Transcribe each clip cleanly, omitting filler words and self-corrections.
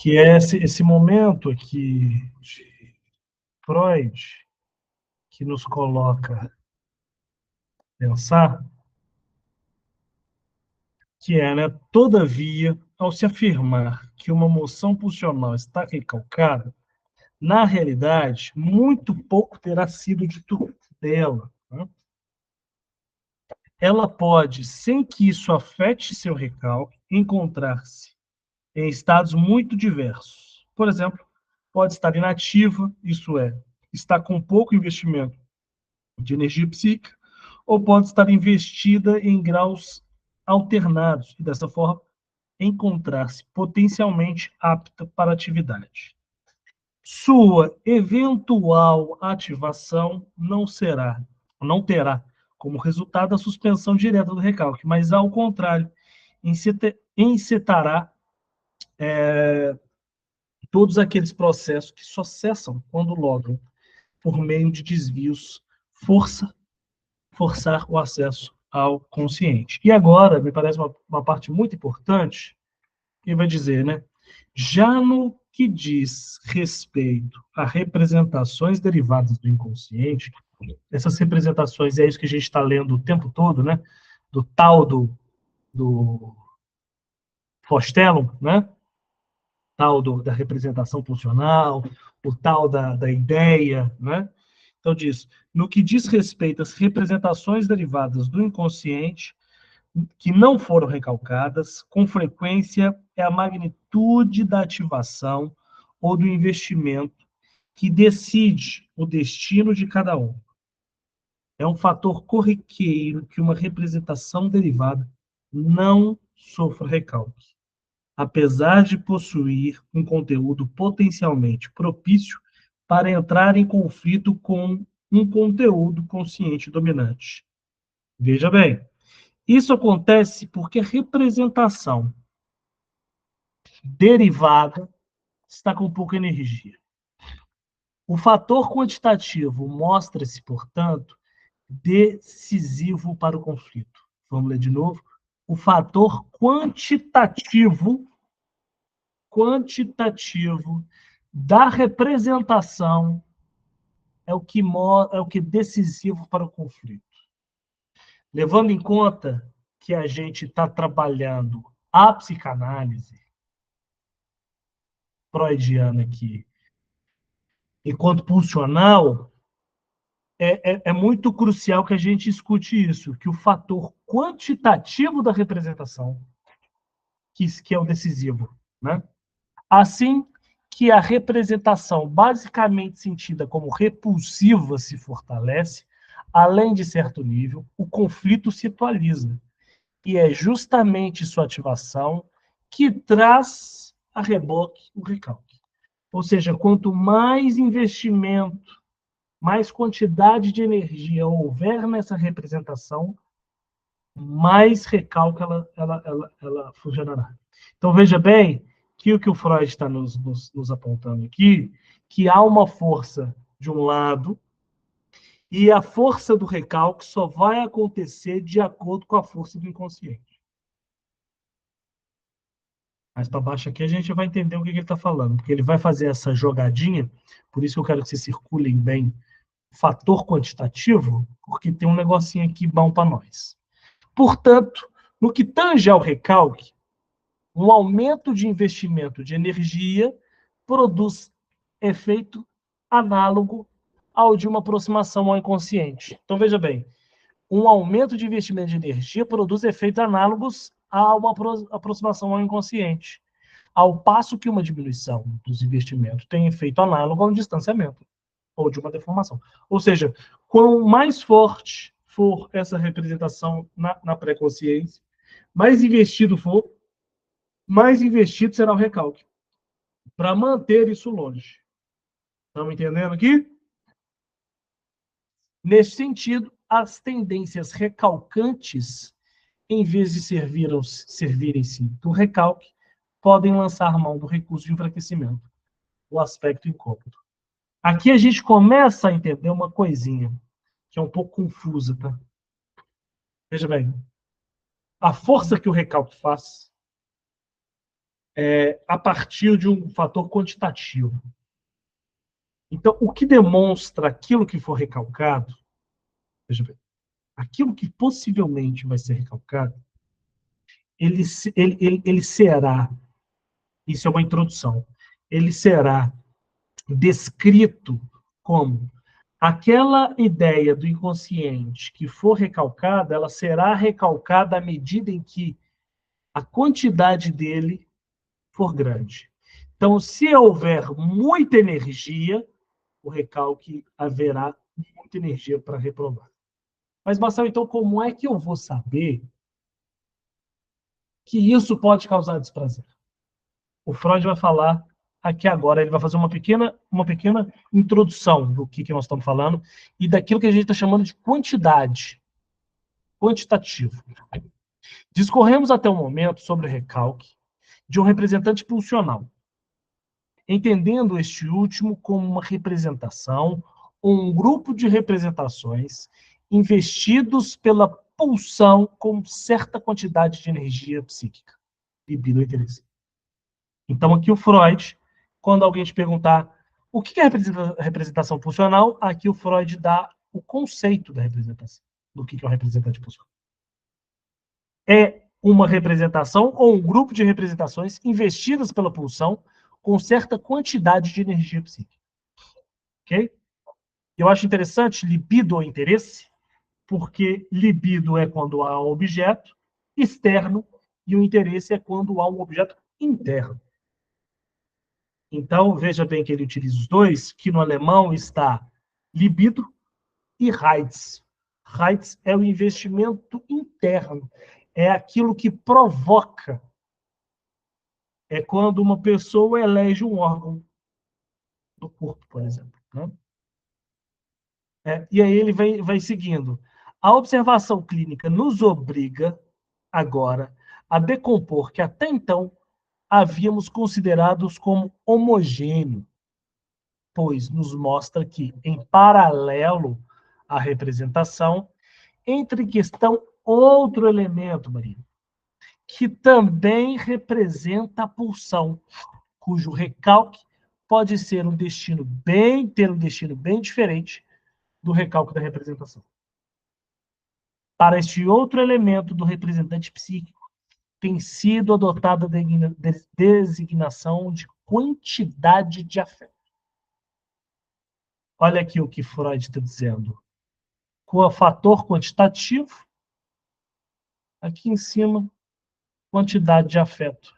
que é esse momento aqui de Freud, que nos coloca a pensar, que é, né, todavia, ao se afirmar que uma moção pulsional está recalcada, na realidade, muito pouco terá sido dito dela, né? Ela pode, sem que isso afete seu recalque, encontrar-se em estados muito diversos. Por exemplo, pode estar inativa, isso é, está com pouco investimento de energia psíquica, ou pode estar investida em graus alternados e, dessa forma, encontrar-se potencialmente apta para a atividade. Sua eventual ativação não terá como resultado a suspensão direta do recalque, mas, ao contrário, encetará todos aqueles processos que só cessam quando logram, por meio de desvios, forçar o acesso ao consciente. E agora, me parece uma parte muito importante, que vai dizer, né? Já no que diz respeito a representações derivadas do inconsciente, essas representações é isso que a gente está lendo o tempo todo, né? Do tal do Fostellum, né? Tal da representação funcional, o tal da ideia, né? Então, diz, no que diz respeito às representações derivadas do inconsciente, que não foram recalcadas, com frequência é a magnitude da ativação ou do investimento que decide o destino de cada um. É um fator corriqueiro que uma representação derivada não sofra recalque, apesar de possuir um conteúdo potencialmente propício para entrar em conflito com um conteúdo consciente dominante. Veja bem, isso acontece porque a representação derivada está com pouca energia. O fator quantitativo mostra-se, portanto, decisivo para o conflito. Vamos ler de novo. O fator quantitativo da representação é o que é decisivo para o conflito. Levando em conta que a gente está trabalhando a psicanálise freudiana aqui, enquanto pulsional, é muito crucial que a gente escute isso, que o fator quantitativo da representação, que é o decisivo, né? Assim que a representação basicamente sentida como repulsiva se fortalece, além de certo nível, o conflito se atualiza. E é justamente sua ativação que traz a reboque o recalque. Ou seja, quanto mais investimento, mais quantidade de energia houver nessa representação, mais recalque ela funcionará. Então, veja bem que o Freud está nos apontando aqui, que há uma força de um lado, e a força do recalque só vai acontecer de acordo com a força do inconsciente. Mais para baixo aqui a gente vai entender o que ele está falando, porque ele vai fazer essa jogadinha, por isso que eu quero que vocês circulem bem o fator quantitativo, porque tem um negocinho aqui bom para nós. Portanto, no que tange ao recalque, um aumento de investimento de energia produz efeito análogo ao de uma aproximação ao inconsciente. Então, veja bem, um aumento de investimento de energia produz efeitos análogos a uma aproximação ao inconsciente, ao passo que uma diminuição dos investimentos tem efeito análogo a um distanciamento ou de uma deformação. Ou seja, quanto mais forte for essa representação na pré-consciência, mais investido for, mais investido será o recalque, para manter isso longe. Estamos entendendo aqui? Nesse sentido, as tendências recalcantes, em vez de servirem-se do recalque, podem lançar mão do recurso de enfraquecimento, o aspecto incômodo. Aqui a gente começa a entender uma coisinha, que é um pouco confusa, tá? Veja bem, a força que o recalque faz a partir de um fator quantitativo. Então, o que demonstra aquilo que for recalcado, veja bem, aquilo que possivelmente vai ser recalcado, ele será, isso é uma introdução, ele será descrito como aquela ideia do inconsciente que for recalcada, ela será recalcada à medida em que a quantidade dele for grande. Então, se houver muita energia, o recalque haverá muita energia para reprovar. Mas, Marcelo, então, como é que eu vou saber que isso pode causar desprazer? O Freud vai falar aqui agora, ele vai fazer uma pequena introdução do que nós estamos falando e daquilo que a gente está chamando de quantidade, quantitativo. Discorremos até o momento sobre o recalque de um representante pulsional, entendendo este último como uma representação ou um grupo de representações investidos pela pulsão com certa quantidade de energia psíquica, libido ou interesse. Então, aqui o Freud, quando alguém te perguntar o que é representação pulsional, aqui o Freud dá o conceito da representação, do que é um representante pulsional. É uma representação ou um grupo de representações investidas pela pulsão com certa quantidade de energia psíquica. Ok? Eu acho interessante libido ou interesse, porque libido é quando há um objeto externo e o interesse é quando há um objeto interno. Então, veja bem que ele utiliza os dois, que no alemão está libido e Reiz. Reiz é o investimento interno, é aquilo que provoca. É quando uma pessoa elege um órgão do corpo, por exemplo. Né? E aí ele vai seguindo. A observação clínica nos obriga, agora, a decompor que até então havíamos considerados como homogêneo, pois nos mostra que, em paralelo à representação, entra em questão outro elemento, Maria, que também representa a pulsão, cujo recalque pode ter um destino bem diferente do recalque da representação. Para este outro elemento do representante psíquico, tem sido adotada a designação de quantidade de afeto. Olha aqui o que Freud está dizendo. Com o fator quantitativo, aqui em cima, quantidade de afeto,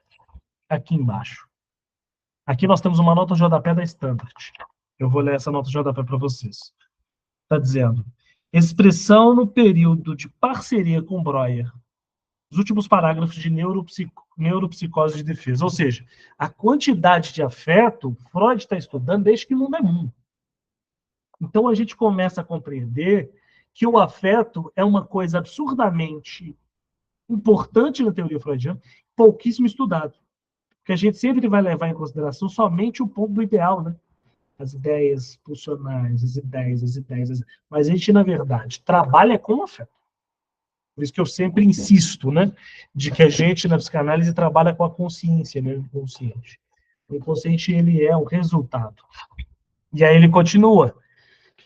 aqui embaixo. Aqui nós temos uma nota rodapé da Standard. Eu vou ler essa nota rodapé para vocês. Está dizendo, expressão no período de parceria com Breuer, os últimos parágrafos de neuropsicose de defesa. Ou seja, a quantidade de afeto, Freud está estudando desde que o mundo é mundo. Então, a gente começa a compreender que o afeto é uma coisa absurdamente importante na teoria freudiana, pouquíssimo estudado. Porque a gente sempre vai levar em consideração somente o ponto do ideal, né? As ideias pulsionais, as ideias. Mas a gente, na verdade, trabalha com afeto. Por isso que eu sempre insisto, né? De que a gente, na psicanálise, trabalha com a consciência, né? O inconsciente. O inconsciente, ele é o resultado. E aí ele continua.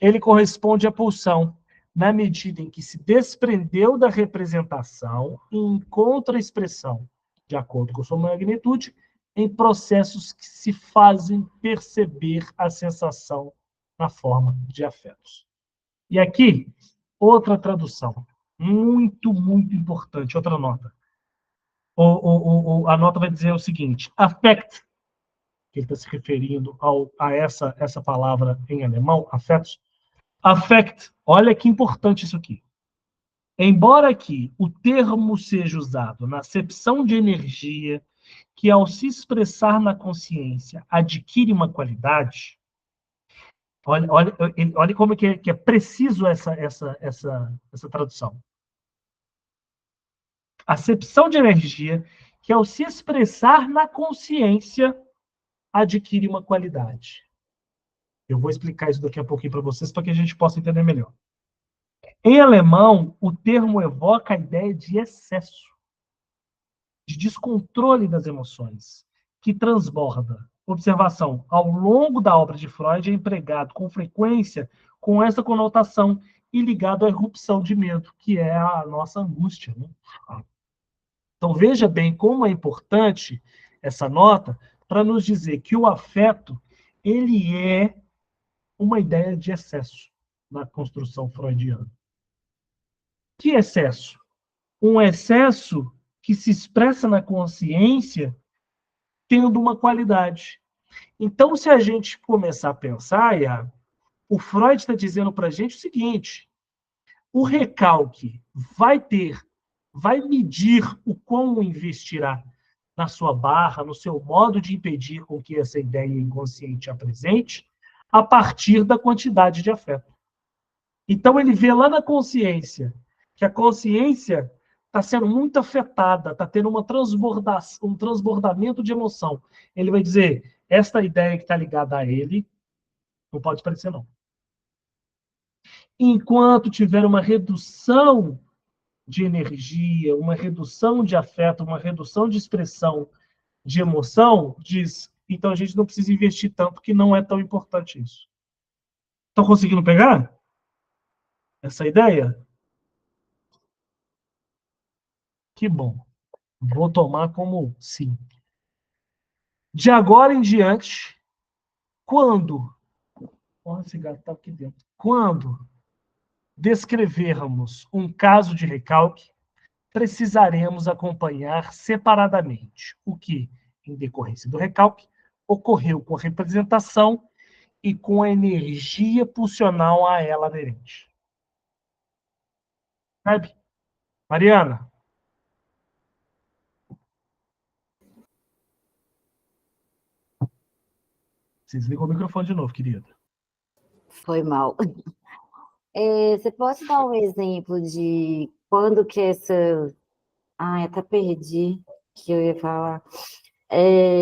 Ele corresponde à pulsão, na medida em que se desprendeu da representação e encontra expressão, de acordo com sua magnitude, em processos que se fazem perceber a sensação na forma de afetos. E aqui, outra tradução, muito importante, outra nota. A nota vai dizer o seguinte, affect, que ele está se referindo a essa palavra em alemão, afetos, affect, olha que importante isso aqui. Embora aqui o termo seja usado na acepção de energia, que ao se expressar na consciência adquire uma qualidade, olha como que é preciso essa tradução. Acepção de energia, que ao se expressar na consciência adquire uma qualidade. Eu vou explicar isso daqui a pouquinho para vocês, para que a gente possa entender melhor. Em alemão, o termo evoca a ideia de excesso, de descontrole das emoções, que transborda. Observação: ao longo da obra de Freud é empregado com frequência com essa conotação e ligado à irrupção de medo, que é a nossa angústia, né? Então veja bem como é importante essa nota para nos dizer que o afeto ele é uma ideia de excesso na construção freudiana. Que excesso? Um excesso que se expressa na consciência tendo uma qualidade. Então, se a gente começar a pensar, Iago, o Freud está dizendo para a gente o seguinte: o recalque vai medir o quão investirá na sua barra, no seu modo de impedir com que essa ideia inconsciente apresente, a partir da quantidade de afeto. Então, ele vê lá na consciência que a consciência está sendo muito afetada, está tendo um transbordamento de emoção. Ele vai dizer, esta ideia que está ligada a ele não pode aparecer, não. Enquanto tiver uma redução de energia, uma redução de afeto, uma redução de expressão de emoção, diz, então a gente não precisa investir tanto, que não é tão importante isso. Estão conseguindo pegar essa ideia? Que bom. Vou tomar como sim. De agora em diante, quando... Olha, esse gato está aqui dentro. Quando descrevermos um caso de recalque, precisaremos acompanhar separadamente o que, em decorrência do recalque, ocorreu com a representação e com a energia pulsional a ela aderente. Sabe? Mariana? Você desligou o microfone de novo, querida. Foi mal. Você pode dar um exemplo de quando que essa... Ah, até perdi que eu ia falar.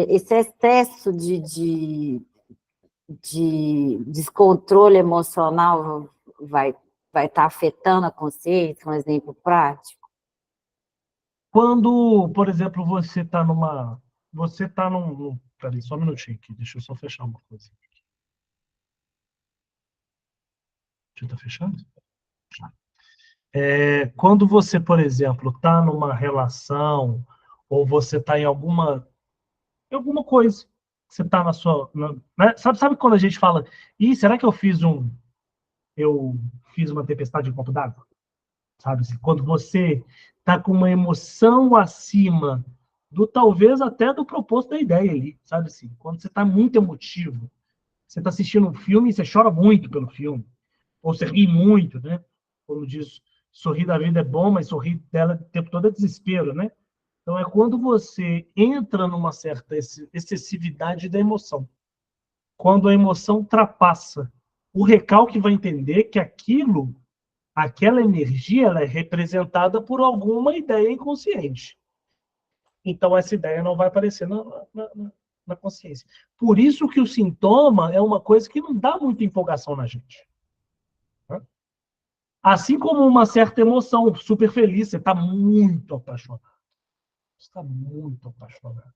Esse excesso de descontrole emocional vai estar afetando a consciência, um exemplo prático? Quando, por exemplo, você está numa... Você está num... Peraí, só um minutinho aqui. Deixa eu só fechar uma coisa. Já está fechando? Quando você, por exemplo, está numa relação ou você está em alguma coisa, você está na sua... né? Sabe quando a gente fala, será que eu fiz uma tempestade em copo d'água? Sabe? Quando você está com uma emoção acima do talvez até do proposto da ideia ali, sabe assim? Quando você está muito emotivo, você está assistindo um filme e você chora muito pelo filme, ou você ri muito, né? Como diz, sorrir da vida é bom, mas sorrir dela o tempo todo é desespero, né? Então é quando você entra numa certa excessividade da emoção. Quando a emoção ultrapassa. O recalque vai entender que aquela energia, ela é representada por alguma ideia inconsciente. Então, essa ideia não vai aparecer na consciência. Por isso que o sintoma é uma coisa que não dá muita empolgação na gente. Assim como uma certa emoção, super feliz, você está muito apaixonado. Você está muito apaixonado.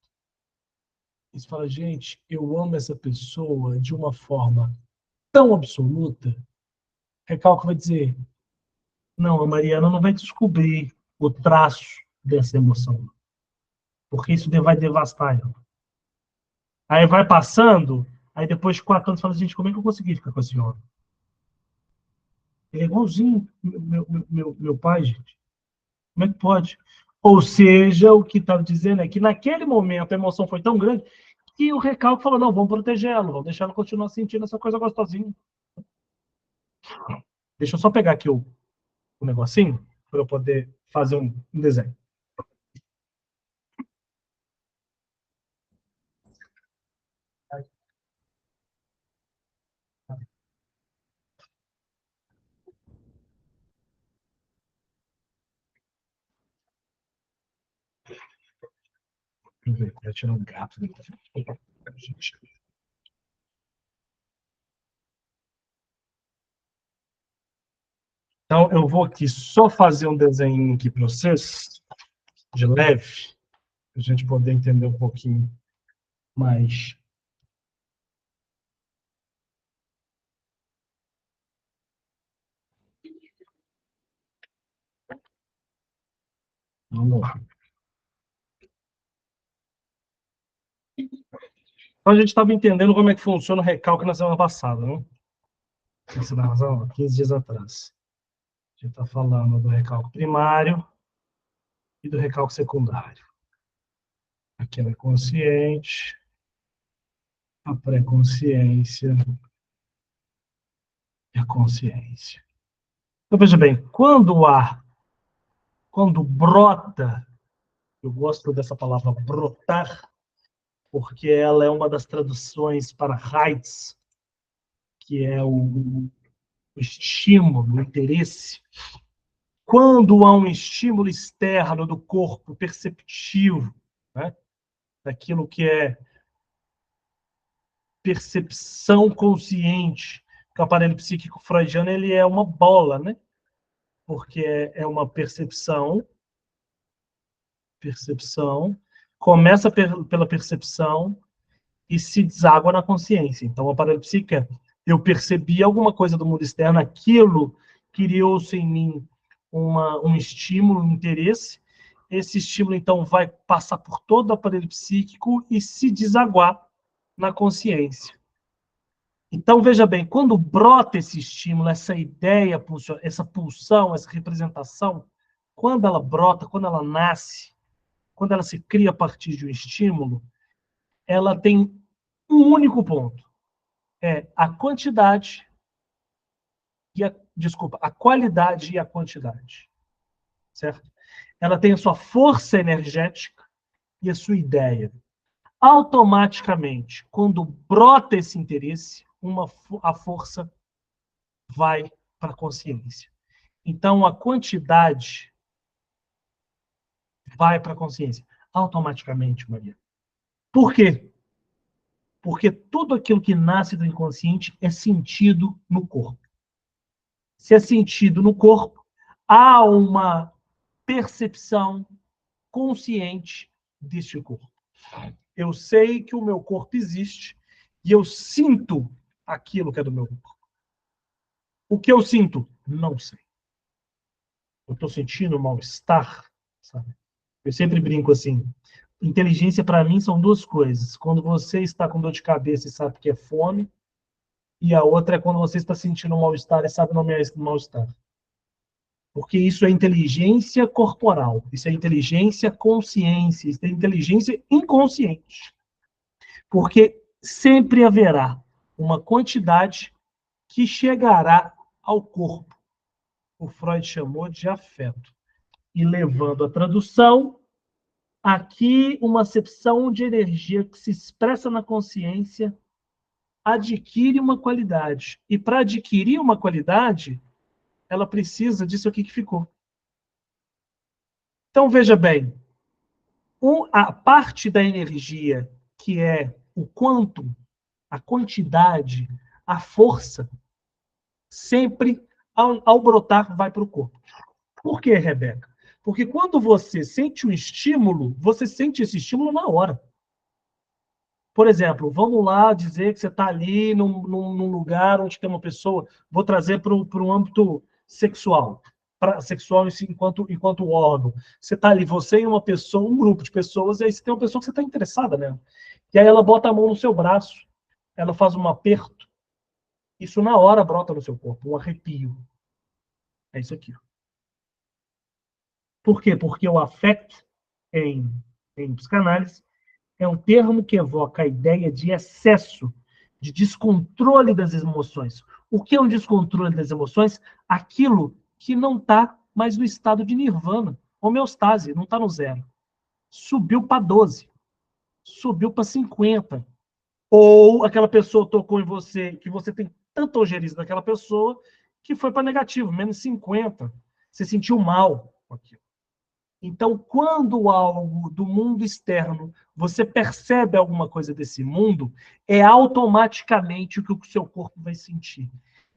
Você fala, gente, eu amo essa pessoa de uma forma tão absoluta. Recalque vai dizer, não, a Mariana não vai descobrir o traço dessa emoção, porque isso vai devastar ela. Aí vai passando, aí depois de 4 anos fala, gente, como é que eu consegui ficar com esse homem? Ele é igualzinho meu pai, gente. Como é que pode? Ou seja, o que está dizendo é que naquele momento a emoção foi tão grande que o recalque falou, não, vamos proteger ela, vamos deixar ela continuar sentindo essa coisa gostosinha. Deixa eu só pegar aqui o negocinho para eu poder fazer um desenho. Vou tirar um gato. Então, eu vou aqui só fazer um desenho aqui para vocês, de leve, para a gente poder entender um pouquinho mais. Vamos lá. Então, a gente estava entendendo como é que funciona o recalque na semana passada, né? Na razão, 15 dias atrás. A gente está falando do recalque primário e do recalque secundário. Aqui é consciente, a pré-consciência e a consciência. Então, veja bem, quando brota, eu gosto dessa palavra brotar, porque ela é uma das traduções para Reiz, que é o estímulo, o interesse. Quando há um estímulo externo do corpo perceptivo, né, daquilo que é percepção consciente, que o aparelho psíquico freudiano ele é uma bola, né? Porque é uma percepção, começa pela percepção e se deságua na consciência. Então, o aparelho psíquico é, eu percebi alguma coisa do mundo externo, aquilo criou-se em mim um estímulo, um interesse. Esse estímulo, então, vai passar por todo o aparelho psíquico e se desaguar na consciência. Então, veja bem, quando brota esse estímulo, essa ideia, essa pulsão, essa representação, quando ela brota, quando ela nasce, quando ela se cria a partir de um estímulo, ela tem um único ponto. É a quantidade a qualidade e a quantidade. Certo? Ela tem a sua força energética e a sua ideia. Automaticamente, quando brota esse interesse, a força vai para a consciência. Então, a quantidade vai para a consciência. Automaticamente, Maria. Por quê? Porque tudo aquilo que nasce do inconsciente é sentido no corpo. Se é sentido no corpo, há uma percepção consciente deste corpo. Eu sei que o meu corpo existe e eu sinto aquilo que é do meu corpo. O que eu sinto? Não sei. Eu estou sentindo mal-estar, sabe? Eu sempre brinco assim. Inteligência, para mim, são duas coisas. Quando você está com dor de cabeça e sabe que é fome, e a outra é quando você está sentindo mal-estar e sabe não é mal-estar. Porque isso é inteligência corporal, isso é inteligência consciência, isso é inteligência inconsciente. Porque sempre haverá uma quantidade que chegará ao corpo. O Freud chamou de afeto. E levando a tradução, aqui uma acepção de energia que se expressa na consciência adquire uma qualidade. E para adquirir uma qualidade, ela precisa disso aqui que ficou. Então, veja bem, a parte da energia, que é o quanto, a quantidade, a força, sempre, ao brotar, vai para o corpo. Por quê, Rebeca? Porque quando você sente um estímulo, você sente esse estímulo na hora. Por exemplo, vamos lá dizer que você está ali num lugar onde tem uma pessoa, vou trazer para o âmbito sexual, sexual enquanto órgão. Você está ali, você e uma pessoa, um grupo de pessoas, e aí você tem uma pessoa que você está interessada nela. E aí ela bota a mão no seu braço, ela faz um aperto, isso na hora brota no seu corpo, um arrepio. É isso aqui. Por quê? Porque o affect, em psicanálise, é um termo que evoca a ideia de excesso, de descontrole das emoções. O que é um descontrole das emoções? Aquilo que não está mais no estado de nirvana, homeostase, não está no zero. Subiu para 12, subiu para 50. Ou aquela pessoa tocou em você, que você tem tanta ojeriza daquela pessoa, que foi para negativo, menos 50. Você sentiu mal com aquilo. Então, quando algo do mundo externo, você percebe alguma coisa desse mundo, é automaticamente o que o seu corpo vai sentir.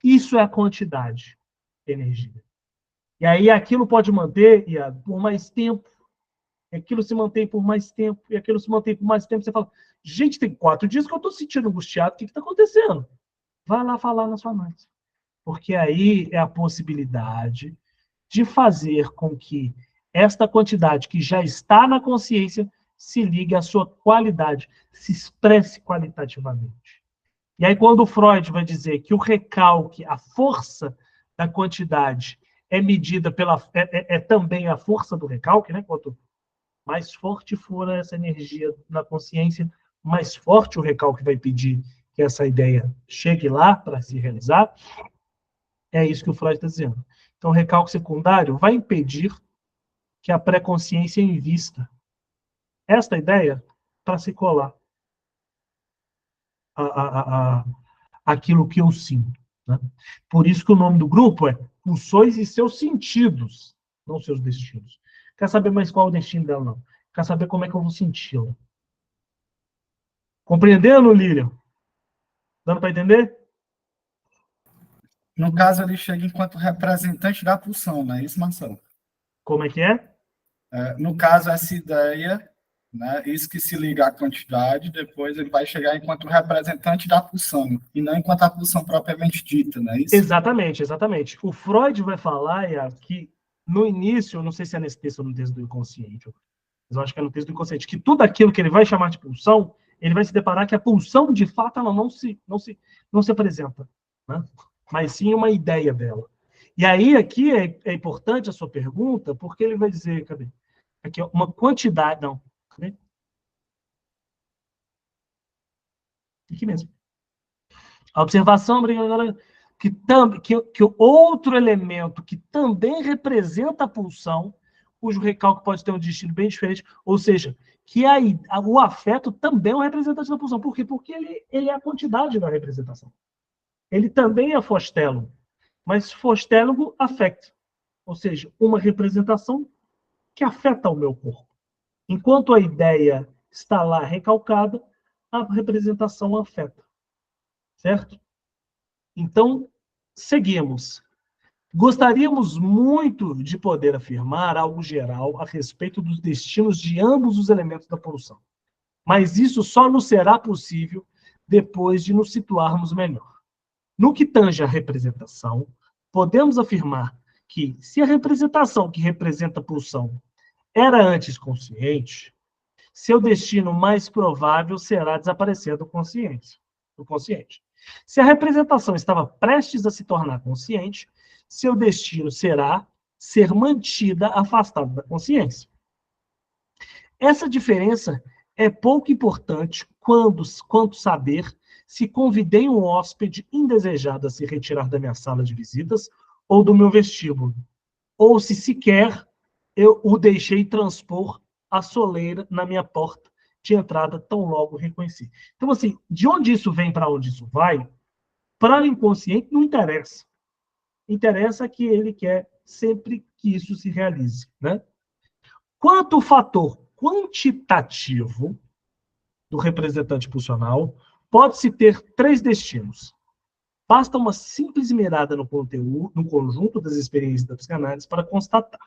Isso é a quantidade de energia. E aí aquilo pode manter, Iago, por mais tempo. e aquilo se mantém por mais tempo, e aquilo se mantém por mais tempo. Você fala, gente, tem 4 dias que eu estou sentindo angustiado, o que está acontecendo? Vai lá falar na sua análise. Porque aí é a possibilidade de fazer com que esta quantidade que já está na consciência se ligue à sua qualidade, se expresse qualitativamente. E aí, quando o Freud vai dizer que o recalque, a força da quantidade, é medida pela. É também a força do recalque, né? Quanto mais forte for essa energia na consciência, mais forte o recalque vai pedir que essa ideia chegue lá para se realizar. É isso que o Freud está dizendo. Então, o recalque secundário vai impedir que a pré-consciência invista esta ideia para se colar a aquilo que eu sinto. Né? Por isso que o nome do grupo é Pulsões e Seus Sentidos, não seus destinos. Quer saber mais qual é o destino dela, não. Quer saber como é que eu vou senti-la. Compreendendo, Lilian? Dando para entender? No caso, ele chega enquanto representante da pulsão, não é isso, Marcelo? Como é que é? No caso, essa ideia, né, isso que se liga à quantidade, depois ele vai chegar enquanto representante da pulsão, e não enquanto a pulsão propriamente dita, não é isso? Exatamente, exatamente. O Freud vai falar, que no início, não sei se é nesse texto ou no texto do inconsciente, mas eu acho que é no texto do inconsciente, que tudo aquilo que ele vai chamar de pulsão, ele vai se deparar que a pulsão, de fato, ela não se apresenta, né? Mas sim uma ideia dela. E aí, aqui é importante a sua pergunta, porque ele vai dizer, cadê? Aqui, ó, uma quantidade, não, cadê? Aqui mesmo. A observação que outro elemento que também representa a pulsão, cujo recalque pode ter um destino bem diferente, ou seja, que o afeto também é um representante da pulsão. Por quê? Porque ele é a quantidade da representação. Ele também é fostélogo, mas fostélogo afecta, ou seja, uma representação que afeta o meu corpo. Enquanto a ideia está lá recalcada, a representação afeta. Certo? Então, seguimos. Gostaríamos muito de poder afirmar algo geral a respeito dos destinos de ambos os elementos da poluição. Mas isso só nos será possível depois de nos situarmos melhor. No que tange à representação, podemos afirmar que, se a representação que representa a pulsão era antes consciente, seu destino mais provável será desaparecer do consciente. Se a representação estava prestes a se tornar consciente, seu destino será ser mantida afastada da consciência. Essa diferença é pouco importante quanto saber se convidei um hóspede indesejado a se retirar da minha sala de visitas ou do meu vestíbulo, ou se sequer eu o deixei transpor a soleira na minha porta de entrada tão logo reconheci. Então, assim, de onde isso vem para onde isso vai, para o inconsciente não interessa. Interessa que ele quer sempre que isso se realize, né? Quanto ao fator quantitativo do representante pulsional, pode-se ter 3 destinos. Basta uma simples mirada no conteúdo, no conjunto das experiências da psicanálise para constatar.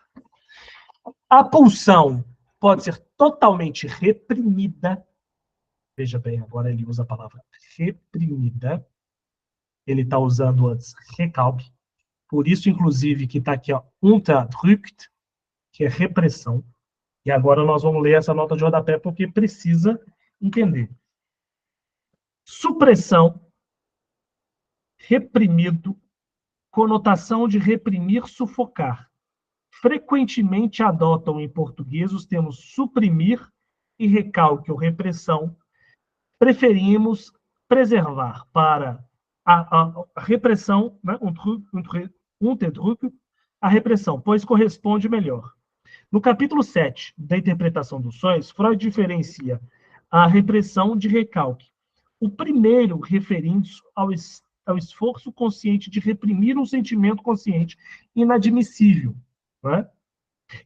A pulsão pode ser totalmente reprimida. Veja bem, agora ele usa a palavra reprimida. Ele está usando antes recalque. Por isso, inclusive, que está aqui, ó, Unterdrückt, que é repressão. E agora nós vamos ler essa nota de rodapé porque precisa entender. Supressão, reprimido, conotação de reprimir, sufocar. Frequentemente adotam em português os termos suprimir e recalque ou repressão. Preferimos preservar para a repressão, né, Unterdrückung, a repressão, pois corresponde melhor. No capítulo 7 da interpretação dos sonhos, Freud diferencia a repressão de recalque. O primeiro referindo-se ao esforço consciente de reprimir um sentimento consciente inadmissível, né?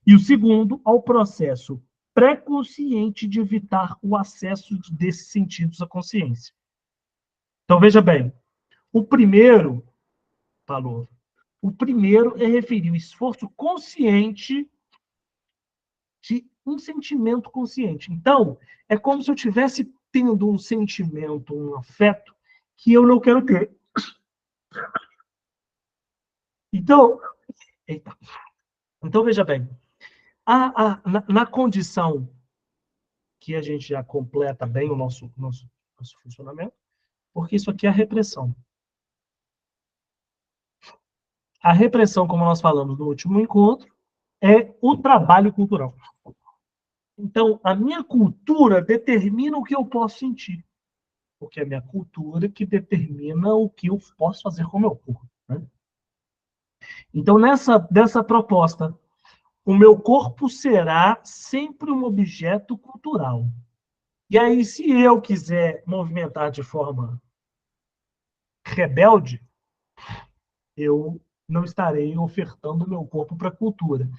E o segundo, ao processo pré-consciente de evitar o acesso desses sentidos à consciência. Então, veja bem, o primeiro é referir o esforço consciente de um sentimento consciente. Então, é como se eu estivesse tendo um sentimento, um afeto, que eu não quero ter. Então, eita. Então veja bem, na condição que a gente já completa bem o nosso funcionamento, porque isso aqui é a repressão. A repressão, como nós falamos no último encontro, é o trabalho cultural. Então, a minha cultura determina o que eu posso sentir. Porque é a minha cultura que determina o que eu posso fazer com o meu corpo. Né? Então, dessa proposta, o meu corpo será sempre um objeto cultural. E aí, se eu quiser movimentar de forma rebelde, eu não estarei ofertando o meu corpo para a cultura.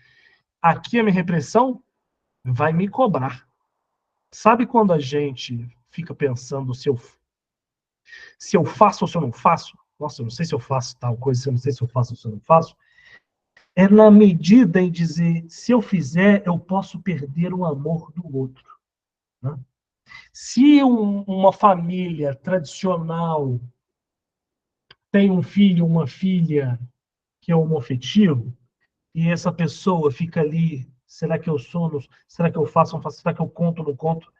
Aqui a minha repressão vai me cobrar. Sabe quando a gente fica pensando se eu faço ou se eu não faço? Nossa, eu não sei se eu faço tal coisa, eu não sei se eu faço ou se eu não faço. É na medida em dizer, se eu fizer, eu posso perder o amor do outro. Né? Se uma família tradicional tem um filho, uma filha que é homoafetivo, e essa pessoa fica ali, será que eu sou, será que eu faço, não faço, será que eu conto, não conto?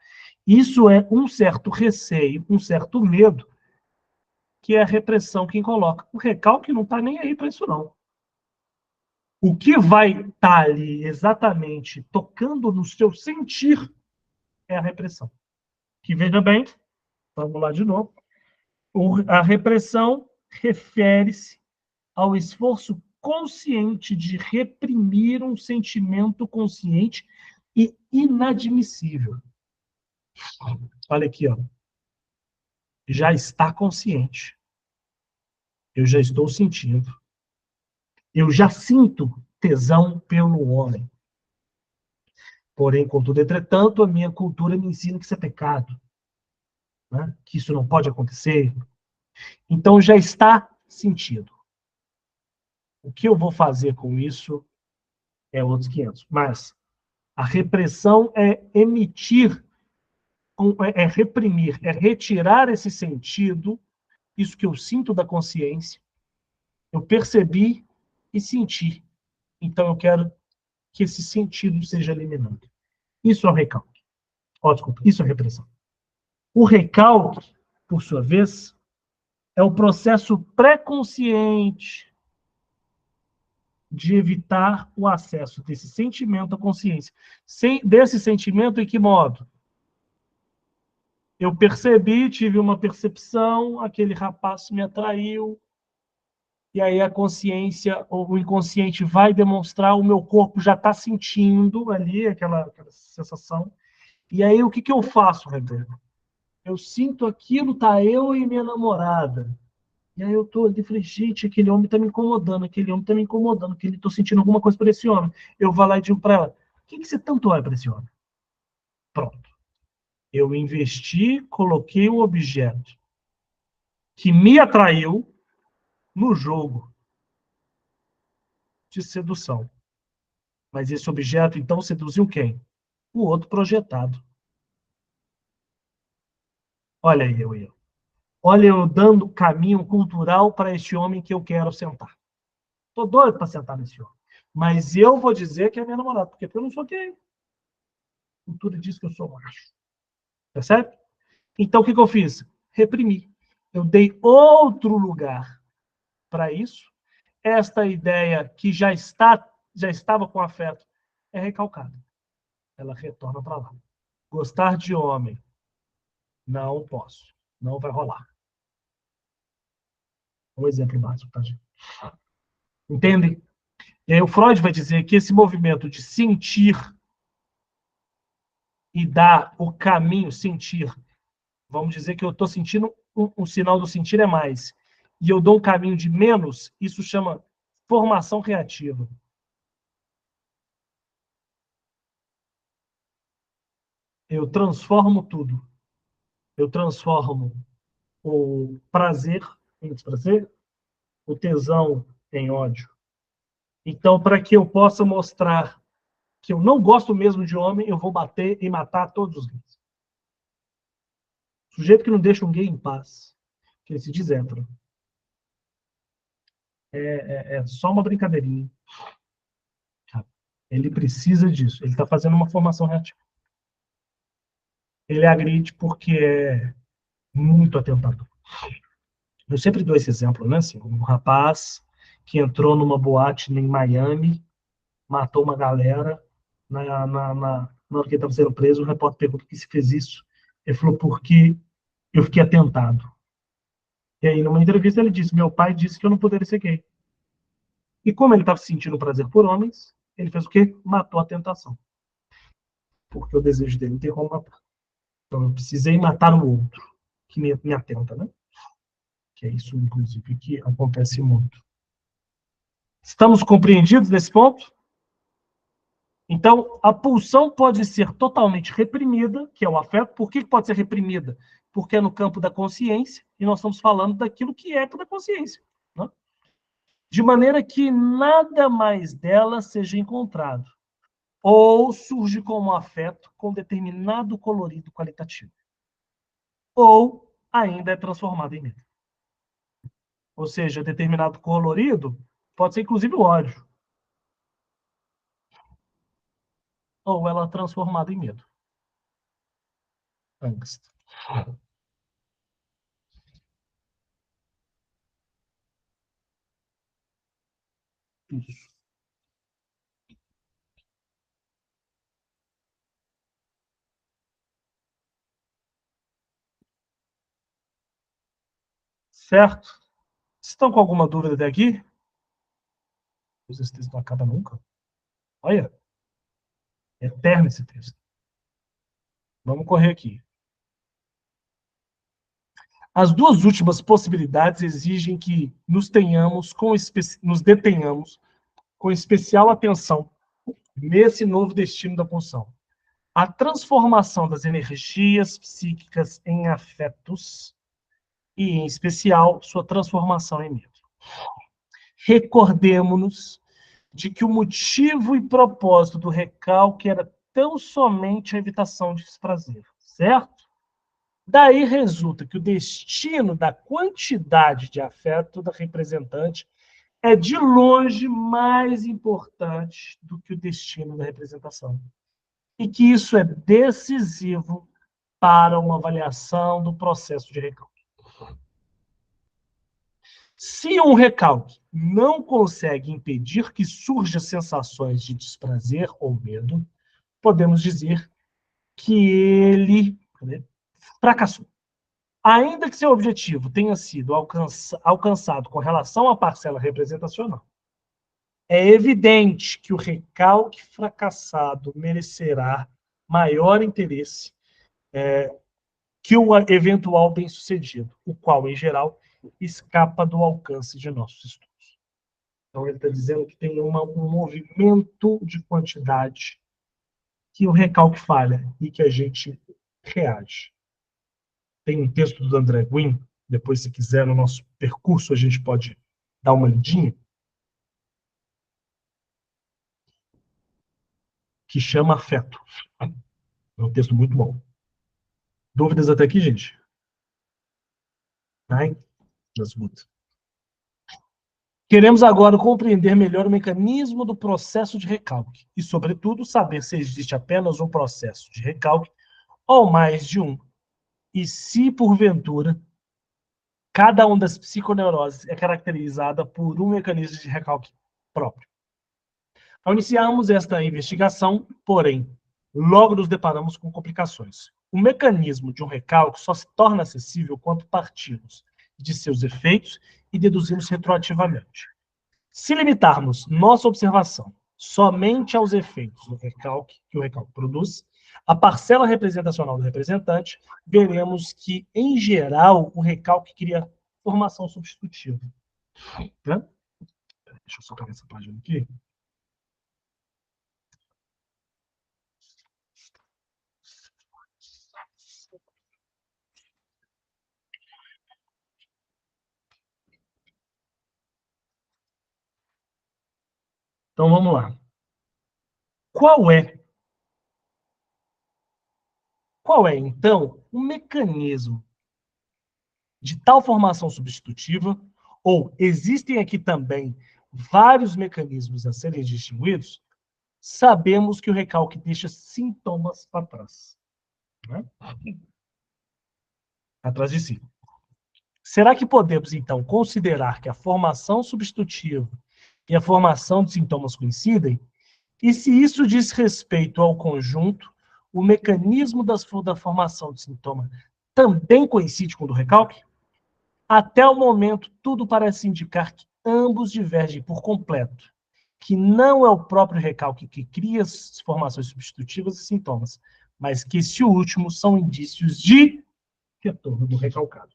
Isso é um certo receio, um certo medo, que é a repressão quem coloca. O recalque não está nem aí para isso, não. O que vai estar ali exatamente tocando no seu sentir é a repressão. Que veja bem, vamos lá de novo. A repressão refere-se ao esforço consciente de reprimir um sentimento consciente e inadmissível. Olha aqui, ó. Já está consciente. Eu já estou sentindo. Eu já sinto tesão pelo homem. Porém, contudo, entretanto, a minha cultura me ensina que isso é pecado. Né? Que isso não pode acontecer. Então, já está sentido. O que eu vou fazer com isso é outros 500. Mas a repressão é emitir, é reprimir, é retirar esse sentido, isso que eu sinto da consciência, eu percebi e senti. Então, eu quero que esse sentido seja eliminado. Isso é o recalque. Oh, desculpa, isso é repressão. O recalque, por sua vez, é o processo pré-consciente de evitar o acesso desse sentimento à consciência. Desse sentimento, em que modo? Eu percebi, tive uma percepção, aquele rapaz me atraiu, e aí a consciência, ou o inconsciente vai demonstrar, o meu corpo já está sentindo ali aquela sensação. E aí o que eu faço, Rebeca? Eu sinto aquilo, tá eu e minha namorada. E aí eu tô ali, falei, gente, aquele homem tá me incomodando, aquele homem tá me incomodando, que ele tô sentindo alguma coisa por esse homem. Eu vou lá e digo para ela, o que você tanto olha para esse homem? Pronto. Eu investi, coloquei o objeto que me atraiu no jogo de sedução. Mas esse objeto, então, seduziu quem? O outro projetado. Olha aí, eu. Olha eu dando caminho cultural para este homem que eu quero sentar. Tô doido para sentar nesse homem. Mas eu vou dizer que é minha namorada, porque eu não sou gay. A cultura diz que eu sou macho. Percebe? Então, o que eu fiz? Reprimi. Eu dei outro lugar para isso. Esta ideia que já estava com afeto é recalcada. Ela retorna para lá. Gostar de homem. Não posso. Não vai rolar. Um exemplo básico, tá, gente? Entende? E aí o Freud vai dizer que esse movimento de sentir e dar o caminho, sentir, vamos dizer que eu estou sentindo, o sinal do sentir é mais, e eu dou um caminho de menos, isso chama formação reativa. Eu transformo tudo. Eu transformo o prazer em desprazer, o tesão em ódio. Então, para que eu possa mostrar que eu não gosto mesmo de homem, eu vou bater e matar todos os gays. Sujeito que não deixa um gay em paz, que ele se diz hétero. É só uma brincadeirinha. Ele precisa disso. Ele está fazendo uma formação reativa. Ele agride porque é muito atentador. Eu sempre dou esse exemplo, né? Assim, um rapaz que entrou numa boate em Miami, matou uma galera, na hora que ele estava sendo preso, o repórter perguntou por que se fez isso. Ele falou, porque eu fiquei atentado. E aí, numa entrevista, ele disse, meu pai disse que eu não poderia ser gay. E como ele estava sentindo prazer por homens, ele fez o quê? Matou a tentação. Porque o desejo dele tem como matar. Então, eu precisei matar o outro, que me atenta, né? Que é isso, inclusive, que acontece muito. Estamos compreendidos nesse ponto? Então, a pulsão pode ser totalmente reprimida, que é o afeto. Por que pode ser reprimida? Porque é no campo da consciência, e nós estamos falando daquilo que é da consciência. Né? De maneira que nada mais dela seja encontrado. Ou surge como afeto com determinado colorido qualitativo. Ou ainda é transformado em medo. Ou seja, determinado colorido pode ser inclusive o ódio. Ou ela é transformada em medo. Angst. Isso. Certo? Estão com alguma dúvida até aqui? Esse texto não acaba nunca. Olha, é eterno esse texto. Vamos correr aqui. As duas últimas possibilidades exigem que nos detenhamos com especial atenção nesse novo destino da pulsão. A transformação das energias psíquicas em afetos e, em especial, sua transformação em medo. Recordemo-nos de que o motivo e propósito do recalque era tão somente a evitação de desprazer, certo? Daí resulta que o destino da quantidade de afeto da representante é de longe mais importante do que o destino da representação. E que isso é decisivo para uma avaliação do processo de recalque. Se um recalque não consegue impedir que surjam sensações de desprazer ou medo, podemos dizer que ele fracassou. Ainda que seu objetivo tenha sido alcançado com relação à parcela representacional, é evidente que o recalque fracassado merecerá maior interesse que o eventual bem-sucedido, o qual, em geral, escapa do alcance de nossos estudos. Então, ele está dizendo que tem um movimento de quantidade que o recalque falha e que a gente reage. Tem um texto do André Guin, depois, se quiser, no nosso percurso, a gente pode dar uma lidinha, que chama Afeto. É um texto muito bom. Dúvidas até aqui, gente? Ai, das mudas. Queremos agora compreender melhor o mecanismo do processo de recalque e, sobretudo, saber se existe apenas um processo de recalque ou mais de um. E se, porventura, cada uma das psiconeuroses é caracterizada por um mecanismo de recalque próprio. Ao iniciarmos esta investigação, porém, logo nos deparamos com complicações. O mecanismo de um recalque só se torna acessível quando partimos de seus efeitos e deduzimos retroativamente. Se limitarmos nossa observação somente aos efeitos do recalque que o recalque produz, a parcela representacional do representante, veremos que, em geral, o recalque cria formação substitutiva. Né? Deixa eu só pegar essa página aqui. Então, vamos lá. Qual é, então, o mecanismo de tal formação substitutiva, ou existem aqui também vários mecanismos a serem distinguidos? Sabemos que o recalque deixa sintomas para trás. Né? Atrás de si. Será que podemos, então, considerar que a formação substitutiva e a formação de sintomas coincidem? E se isso diz respeito ao conjunto, o mecanismo da formação de sintoma também coincide com o do recalque? Até o momento, tudo parece indicar que ambos divergem por completo, que não é o próprio recalque que cria as formações substitutivas e sintomas, mas que esse último são indícios de retorno do recalcado.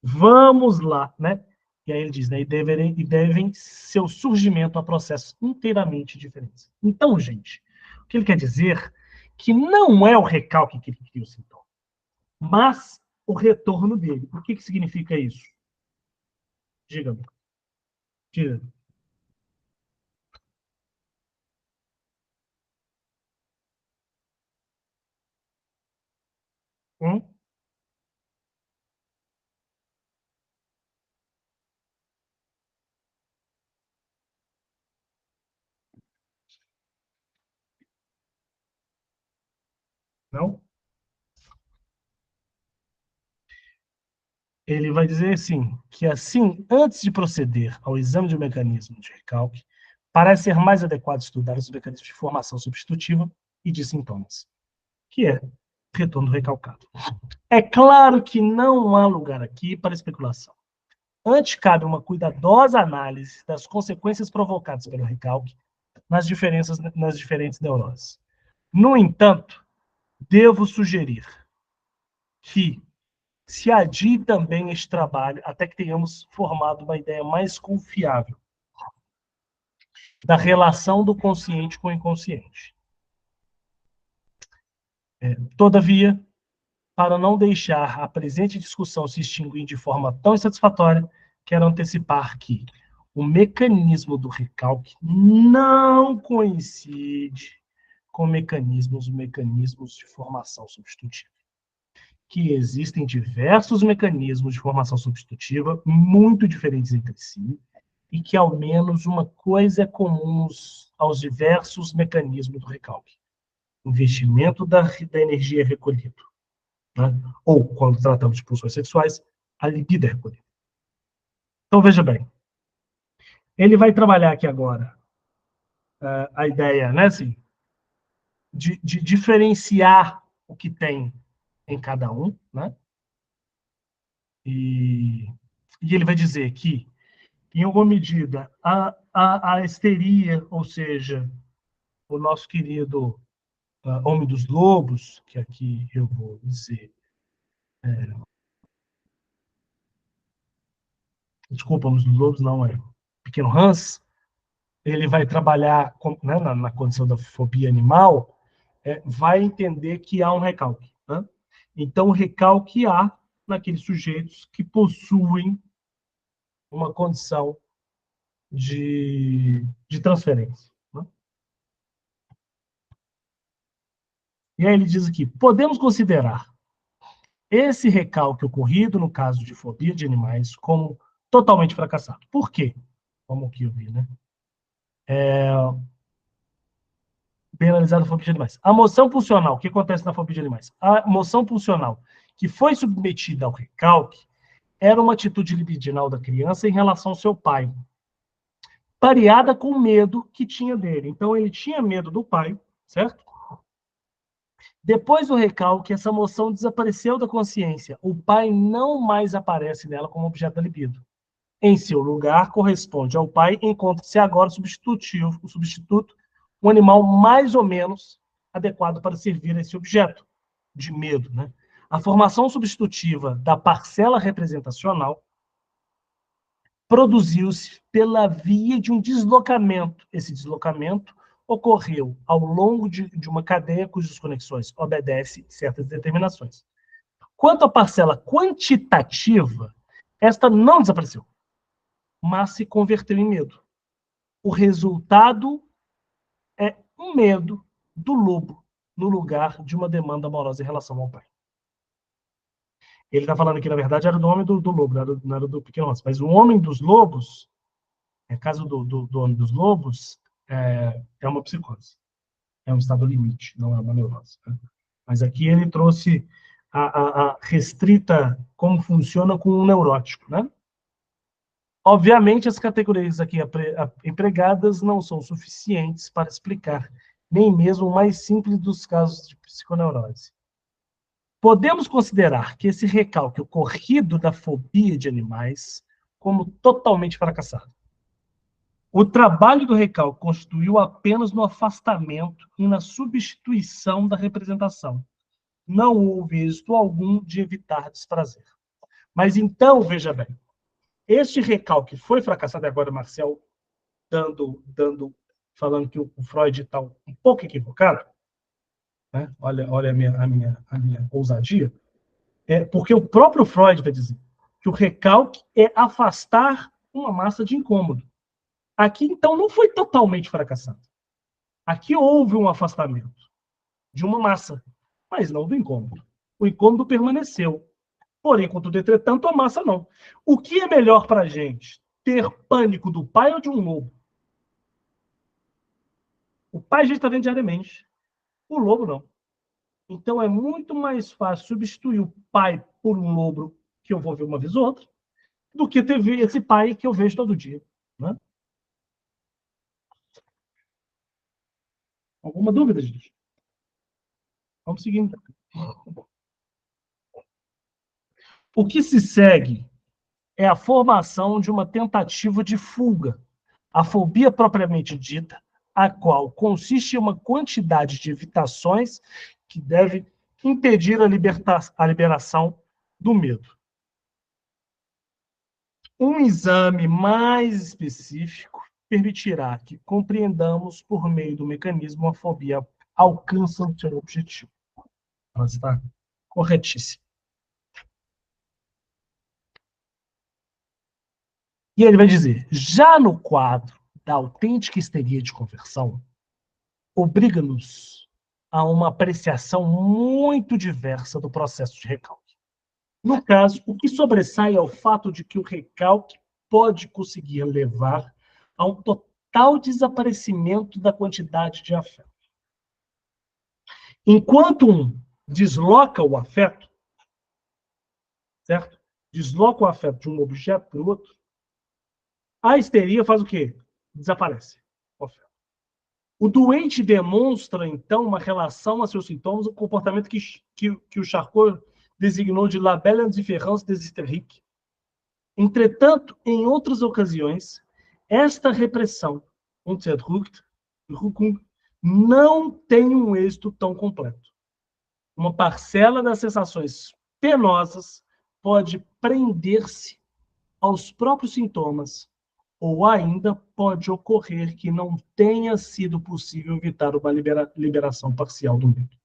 Vamos lá, né? E aí ele diz, né? E devem seu surgimento a processos inteiramente diferentes. Então, gente, o que ele quer dizer que não é o recalque que cria o sintoma, mas o retorno dele. O que significa isso? Diga-me. Diga. Hum? Não? Ele vai dizer assim, que assim, antes de proceder ao exame de um mecanismo de recalque, parece ser mais adequado estudar os mecanismos de formação substitutiva e de sintomas, que é retorno do recalcado. É claro que não há lugar aqui para especulação. Antes cabe uma cuidadosa análise das consequências provocadas pelo recalque nas diferentes neuroses. No entanto, devo sugerir que se adie também este trabalho até que tenhamos formado uma ideia mais confiável da relação do consciente com o inconsciente. Todavia, para não deixar a presente discussão se extinguir de forma tão insatisfatória, quero antecipar que o mecanismo do recalque não coincide com mecanismos de formação substitutiva. Que existem diversos mecanismos de formação substitutiva muito diferentes entre si e que ao menos uma coisa é comum aos diversos mecanismos do recalque: investimento da energia recolhida. Né? Ou, quando tratamos de pulsões sexuais, a libido é recolhida. Então, veja bem, ele vai trabalhar aqui agora a ideia, né, assim, de diferenciar o que tem em cada um, né? E ele vai dizer que, em alguma medida, a histeria, ou seja, o nosso querido Homem dos Lobos, que aqui eu vou dizer, desculpa, Homem dos Lobos não, é Pequeno Hans, ele vai trabalhar né, na condição da fobia animal, vai entender que há um recalque. Né? Então, o recalque há naqueles sujeitos que possuem uma condição de transferência. Né? E aí ele diz aqui, podemos considerar esse recalque ocorrido no caso de fobia de animais como totalmente fracassado. Por quê? Como que eu vi, né? Bem analisada a fobia de animais. A moção pulsional, o que acontece na fobia de animais? A moção pulsional que foi submetida ao recalque era uma atitude libidinal da criança em relação ao seu pai, pareada com o medo que tinha dele. Então, ele tinha medo do pai, certo? Depois do recalque, essa moção desapareceu da consciência. O pai não mais aparece nela como objeto da libido. Em seu lugar, corresponde ao pai, encontra-se agora o substituto, um animal mais ou menos adequado para servir a esse objeto de medo. Né? A formação substitutiva da parcela representacional produziu-se pela via de um deslocamento. Esse deslocamento ocorreu ao longo de uma cadeia cujas conexões obedecem certas determinações. Quanto à parcela quantitativa, esta não desapareceu, mas se converteu em medo. O resultado é um medo do lobo no lugar de uma demanda amorosa em relação ao pai. Ele está falando que, na verdade, era do homem do lobo, não era do pequeno onça. Mas o homem dos lobos, no caso do homem dos lobos, é uma psicose. É um estado limite, não é uma neurose. Né? Mas aqui ele trouxe a restrita como funciona com um neurótico. Né? Obviamente, as categorias aqui empregadas não são suficientes para explicar nem mesmo o mais simples dos casos de psiconeurose. Podemos considerar que esse recalque ocorrido da fobia de animais como totalmente fracassado. O trabalho do recalque constituiu apenas no afastamento e na substituição da representação. Não houve êxito algum de evitar desprazer. Mas então, veja bem, este recalque foi fracassado, agora Marcel falando que o Freud está um pouco equivocado, né? Olha a minha ousadia, porque o próprio Freud vai dizer que o recalque é afastar uma massa de incômodo. Aqui, então, não foi totalmente fracassado. Aqui houve um afastamento de uma massa, mas não do incômodo. O incômodo permaneceu. Porém, contudo, entretanto, a massa não. O que é melhor para a gente? Ter pânico do pai ou de um lobo? O pai a gente está vendo diariamente. O lobo não. Então, é muito mais fácil substituir o pai por um lobo que eu vou ver uma vez ou outra, do que ter esse pai que eu vejo todo dia. Né? Alguma dúvida, gente? Vamos seguir, então. O que se segue é a formação de uma tentativa de fuga, a fobia propriamente dita, a qual consiste em uma quantidade de evitações que deve impedir a liberação do medo. Um exame mais específico permitirá que compreendamos por meio do mecanismo a fobia alcança o seu objetivo. Ela está corretíssima. E ele vai dizer, já no quadro da autêntica histeria de conversão, obriga-nos a uma apreciação muito diversa do processo de recalque. No caso, o que sobressai é o fato de que o recalque pode conseguir levar a um total desaparecimento da quantidade de afeto. Enquanto um desloca o afeto, certo? Desloca o afeto de um objeto para o outro, a histeria faz o quê? Desaparece o afeto. O doente demonstra, então, uma relação a seus sintomas, um comportamento que o Charcot designou de la belle indifférence des hystériques. Entretanto, em outras ocasiões, esta repressão, Unterdrückung, não tem um êxito tão completo. Uma parcela das sensações penosas pode prender-se aos próprios sintomas, ou ainda pode ocorrer que não tenha sido possível evitar uma liberação parcial do medo.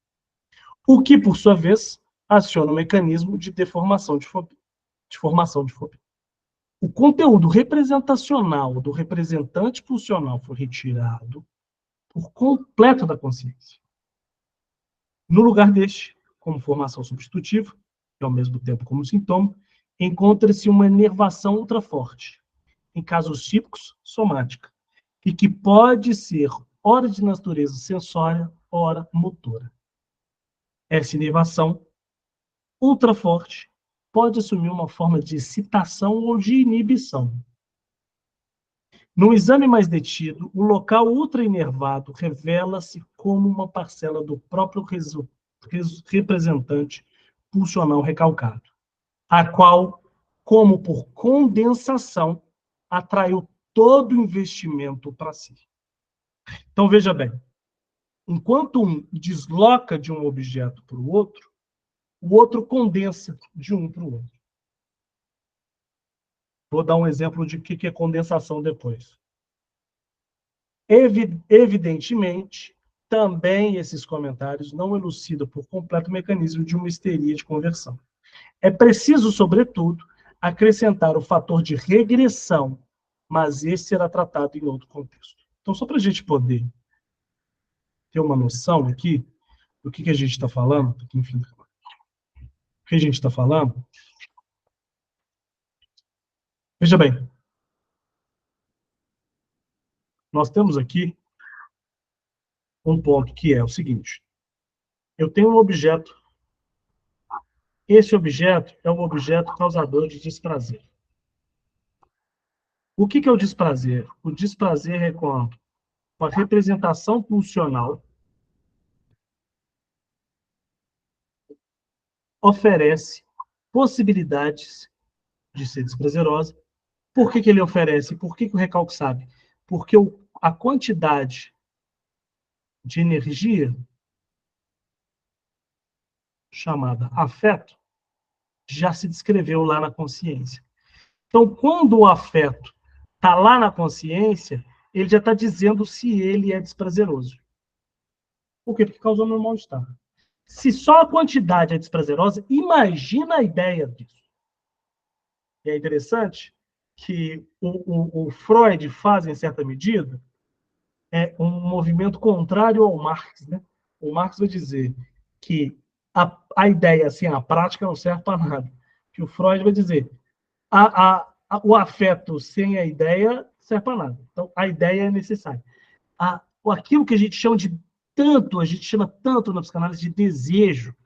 O que, por sua vez, aciona o mecanismo de formação de fobia. O conteúdo representacional do representante pulsional foi retirado por completo da consciência. No lugar deste, como formação substitutiva, e ao mesmo tempo como sintoma, encontra-se uma inervação ultraforte, em casos típicos, somática, e que pode ser ora de natureza sensória, ora motora. Essa inervação ultraforte pode assumir uma forma de excitação ou de inibição. No exame mais detido, o local ultrainervado revela-se como uma parcela do próprio representante pulsional recalcado, a qual, como por condensação, atraiu todo o investimento para si. Então, veja bem, enquanto um desloca de um objeto para o outro condensa de um para o outro. Vou dar um exemplo de o que é condensação depois. Evidentemente, também esses comentários não elucidam por completo o mecanismo de uma histeria de conversão. É preciso, sobretudo, acrescentar o fator de regressão, mas esse será tratado em outro contexto. Então, só para a gente poder ter uma noção aqui do que a gente está falando, enfim, o que a gente está falando. Veja bem, nós temos aqui um ponto que é o seguinte: eu tenho um objeto, esse objeto é um objeto causador de desprazer. O que é o desprazer? O desprazer é quando uma representação pulsional oferece possibilidades de ser desprazerosa. Por que ele oferece? Por que o recalque sabe? Porque a quantidade de energia, chamada afeto, já se descreveu lá na consciência. Então, quando o afeto está lá na consciência, ele já está dizendo se ele é desprazeroso. Por quê? Porque causou meu mal-estar. Se só a quantidade é desprazerosa, imagina a ideia disso. E é interessante que o Freud faz, em certa medida, um movimento contrário ao Marx. Né? O Marx vai dizer que a ideia, assim, a prática não serve para nada. Que o Freud vai dizer o afeto sem a ideia serve para nada. Então, a ideia é necessária. Aquilo que a gente chama tanto na psicanálise de desejo.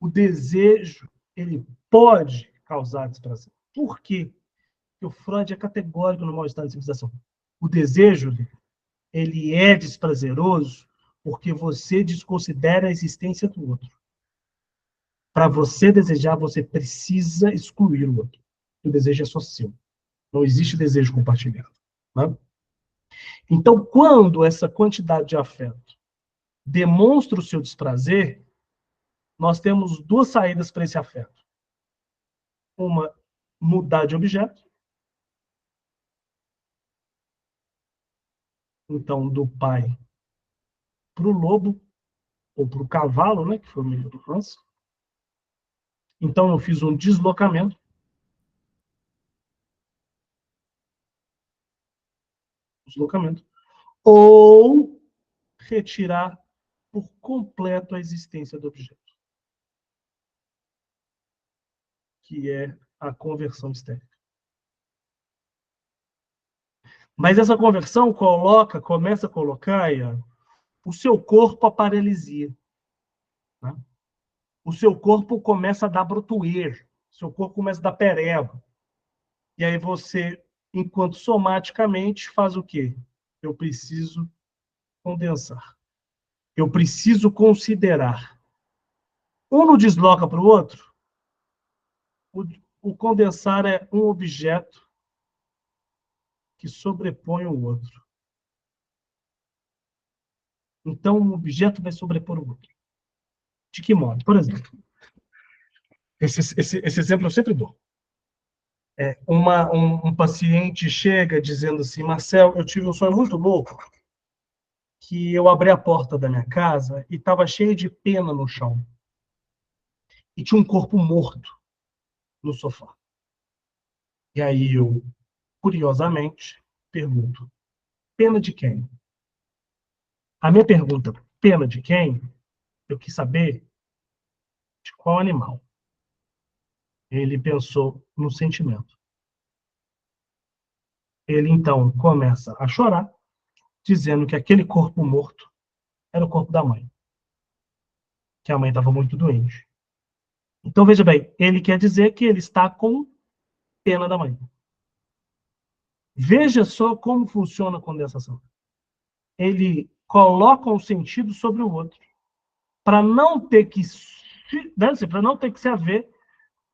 O desejo, ele pode causar desprazer. Por quê? Porque o Freud é categórico no mal-estar de civilização. O desejo, ele é desprazeroso porque você desconsidera a existência do outro. Para você desejar, você precisa excluir o outro. O desejo é só seu. Não existe desejo compartilhado. Né? Então, quando essa quantidade de afeto demonstra o seu desprazer, nós temos duas saídas para esse afeto. Uma, mudar de objeto. Então, do pai para o lobo, ou para o cavalo, né, que foi o meio do lance. Então, eu fiz um deslocamento. Ou retirar por completo a existência do objeto, que é a conversão histérica. Mas essa conversão começa a colocar, Ian, o seu corpo a paralisia. Né? O seu corpo começa a dar brotoejo, o seu corpo começa a dar pereba. E aí você, enquanto somaticamente, faz o quê? Eu preciso condensar. Eu preciso considerar. Um não desloca para o outro. O condensar é um objeto que sobrepõe o outro. Então, um objeto vai sobrepor o outro. De que modo? Por exemplo, esse exemplo eu sempre dou. Um paciente chega dizendo assim: Marcel, eu tive um sonho muito louco, que eu abri a porta da minha casa e estava cheio de pena no chão. E tinha um corpo morto no sofá. E aí eu, curiosamente, pergunto: pena de quem? A minha pergunta, pena de quem? Eu quis saber de qual animal. Ele pensou no sentimento. Ele, então, começa a chorar, dizendo que aquele corpo morto era o corpo da mãe. Que a mãe estava muito doente. Então, veja bem, ele quer dizer que ele está com pena da mãe. Veja só como funciona a condensação. Ele coloca um sentido sobre o outro, para não ter que se haver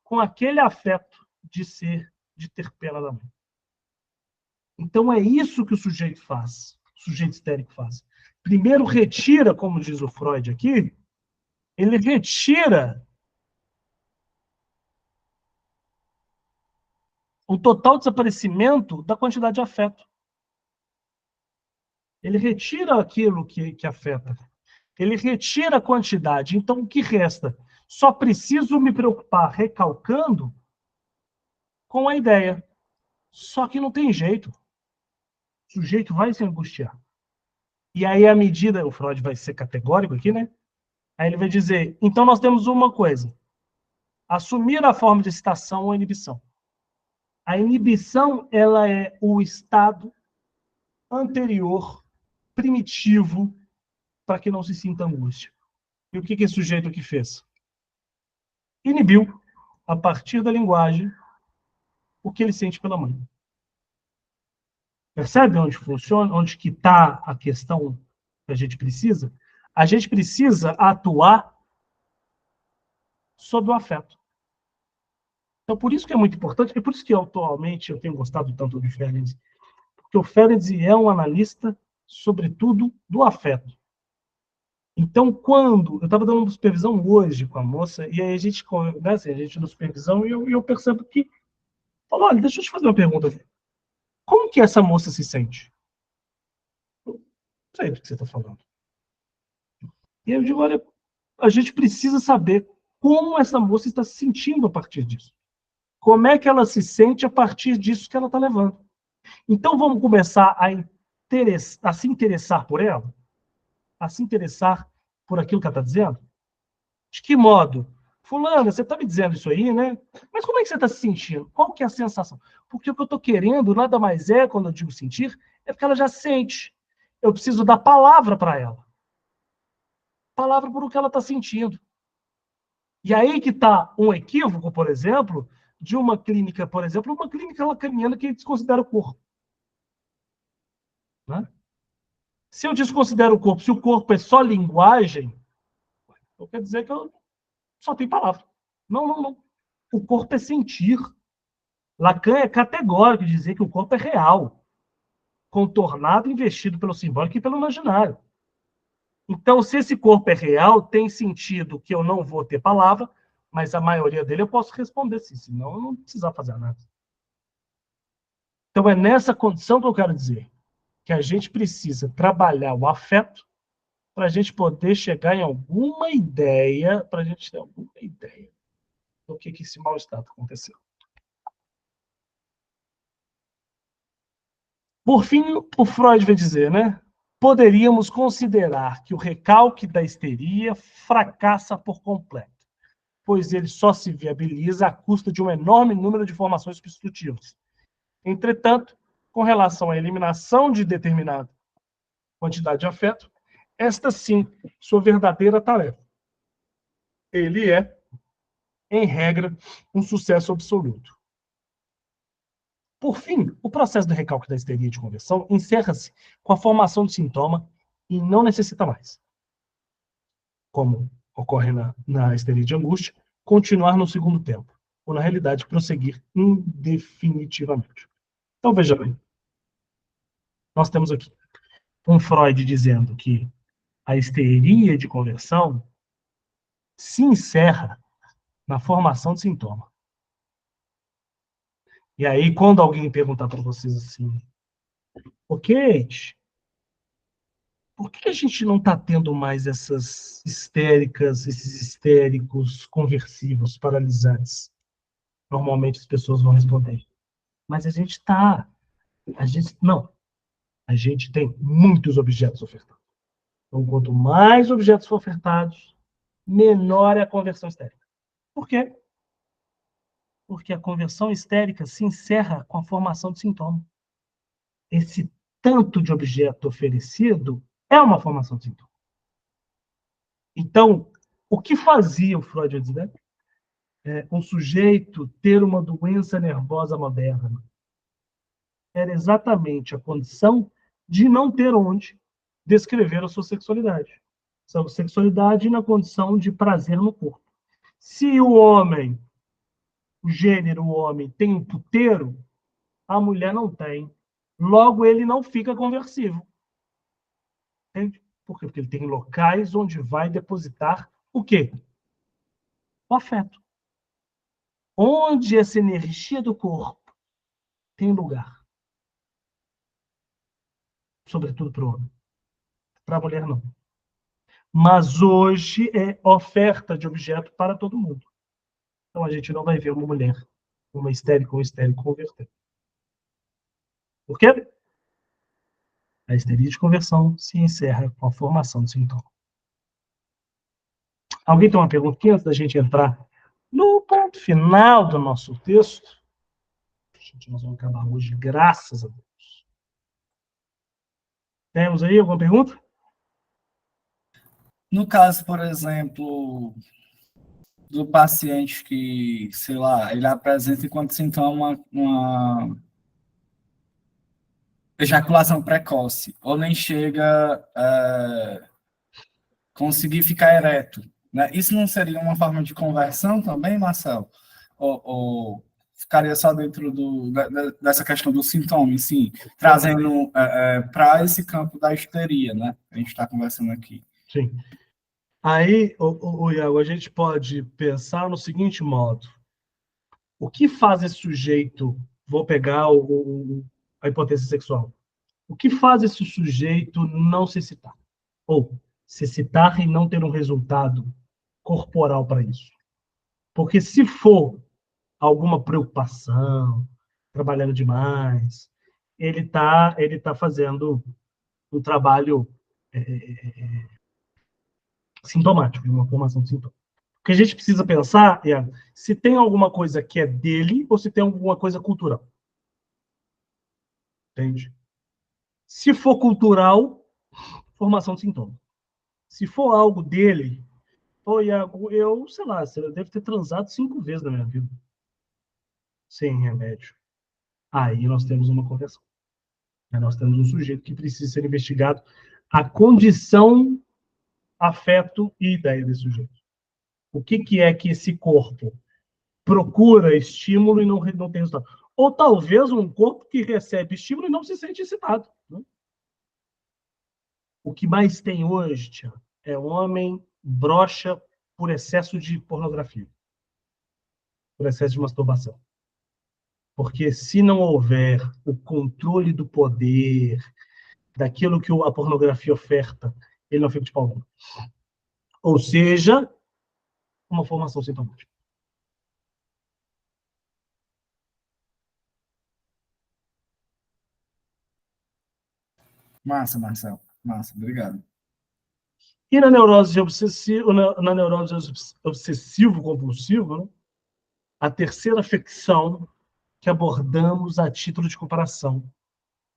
com aquele afeto de ter pena da mãe. Então é isso que o sujeito faz, o sujeito histérico faz. Primeiro retira, como diz o Freud aqui, ele retira o total desaparecimento da quantidade de afeto. Ele retira aquilo que afeta. Ele retira a quantidade. Então, o que resta? Só preciso me preocupar recalcando com a ideia. Só que não tem jeito. O sujeito vai se angustiar. E aí, à medida, o Freud vai ser categórico aqui, né? Aí ele vai dizer, então nós temos uma coisa, assumir a forma de excitação ou inibição. A inibição, ela é o estado anterior, primitivo, para que não se sinta angústia. E o que esse sujeito aqui fez? Inibiu, a partir da linguagem, o que ele sente pela mãe. Percebe onde funciona, onde que está a questão que a gente precisa? A gente precisa atuar sobre o afeto. Então, por isso que é muito importante, e por isso que atualmente eu tenho gostado tanto do Ferenczi, porque o Ferenczi é um analista, sobretudo, do afeto. Então, quando eu estava dando uma supervisão hoje com a moça, e aí a gente, né, assim, a gente na supervisão, e eu percebo que, falou, olha, deixa eu te fazer uma pergunta. Como que essa moça se sente? Não sei do que você está falando. E eu digo, olha, a gente precisa saber como essa moça está se sentindo a partir disso. Como é que ela se sente a partir disso que ela está levando. Então, vamos começar a se interessar por ela? A se interessar por aquilo que ela está dizendo? De que modo? Fulana, você está me dizendo isso aí, né? Mas como é que você está se sentindo? Qual que é a sensação? Porque o que eu estou querendo nada mais é, quando eu digo sentir, é porque ela já sente. Eu preciso dar palavra para ela. Palavra por o que ela está sentindo. E aí que está um equívoco, por exemplo, de uma clínica, por exemplo, uma clínica lacaniana que desconsidera o corpo. Né? Se eu desconsidero o corpo, se o corpo é só linguagem, então quer dizer que eu só tenho palavra. Não, não, não. O corpo é sentir. Lacan é categórico de dizer que o corpo é real, contornado e investido pelo simbólico e pelo imaginário. Então, se esse corpo é real, tem sentido que eu não vou ter palavra, mas a maioria dele eu posso responder sim, senão eu não precisar fazer nada. Então, é nessa condição que eu quero dizer que a gente precisa trabalhar o afeto para a gente poder chegar em alguma ideia, para a gente ter alguma ideia do que esse mal-estar está acontecendo. Por fim, o Freud vai dizer, né? Poderíamos considerar que o recalque da histeria fracassa por completo, pois ele só se viabiliza à custa de um enorme número de formações substitutivas. Entretanto, com relação à eliminação de determinada quantidade de afeto, esta sim, sua verdadeira tarefa. Ele é, em regra, um sucesso absoluto. Por fim, o processo do recalque da histeria de conversão encerra-se com a formação do sintoma e não necessita mais, como ocorre na histeria de angústia, continuar no segundo tempo, ou na realidade prosseguir indefinitivamente. Então veja bem, nós temos aqui um Freud dizendo que a histeria de conversão se encerra na formação de sintoma. E aí, quando alguém perguntar para vocês assim, ok, por que a gente não está tendo mais essas histéricas, esses histéricos conversivos, paralisantes? Normalmente as pessoas vão responder. Mas a gente está. Não. A gente tem muitos objetos ofertados. Então, quanto mais objetos for ofertados, menor é a conversão histérica. Por quê? Porque a conversão histérica se encerra com a formação de sintoma. Esse tanto de objeto oferecido é uma formação de sintoma. Então, o que fazia o Freud dizer? Um sujeito ter uma doença nervosa moderna era exatamente a condição de não ter onde descrever a sua sexualidade. Sua sexualidade na condição de prazer no corpo. Se o homem, o gênero, o homem, tem um puteiro, a mulher não tem. Logo, ele não fica conversivo. Entende? Por quê? Porque ele tem locais onde vai depositar o quê? O afeto. Onde essa energia do corpo tem lugar. Sobretudo para o homem. Para a mulher, não. Mas hoje é oferta de objeto para todo mundo. Então a gente não vai ver uma mulher, uma histérica ou um histérico converter. Por quê? A histeria de conversão se encerra com a formação de sintoma. Alguém tem uma pergunta antes da gente entrar no ponto final do nosso texto? Gente, nós vamos acabar hoje, graças a Deus. Temos aí alguma pergunta? No caso, por exemplo, do paciente que, sei lá, ele apresenta enquanto sintoma uma ejaculação precoce, ou nem chega a conseguir ficar ereto, né? Isso não seria uma forma de conversão também, Marcelo? Ou ficaria só dentro dessa questão do sintoma, sim, trazendo para esse campo da histeria, né? A gente está conversando aqui. Sim. Aí, Iago, a gente pode pensar no seguinte modo. O que faz esse sujeito, vou pegar a hipótese sexual, o que faz esse sujeito não se excitar? Ou se excitar e não ter um resultado corporal para isso? Porque se for alguma preocupação, trabalhando demais, ele tá fazendo um trabalho sintomático, uma formação de sintoma. O que a gente precisa pensar é se tem alguma coisa que é dele ou se tem alguma coisa cultural. Entende? Se for cultural, formação de sintoma. Se for algo dele, pô, Iago, eu, sei lá, eu devo ter transado 5 vezes na minha vida. Sem remédio. Aí nós temos uma conversão. Aí nós temos um sujeito que precisa ser investigado a condição, afeto e ideia desse sujeito. O que é que esse corpo procura estímulo e não tem resultado? Ou talvez um corpo que recebe estímulo e não se sente excitado. Né? O que mais tem hoje, Tia, é um homem broxa por excesso de pornografia, por excesso de masturbação. Porque se não houver o controle do poder, daquilo que a pornografia oferta, ele não fica de pau. Ou seja, uma formação sintomática. Massa, Marcelo. Massa, obrigado. E na neurose obsessivo-compulsivo, né, a terceira afecção que abordamos a título de comparação.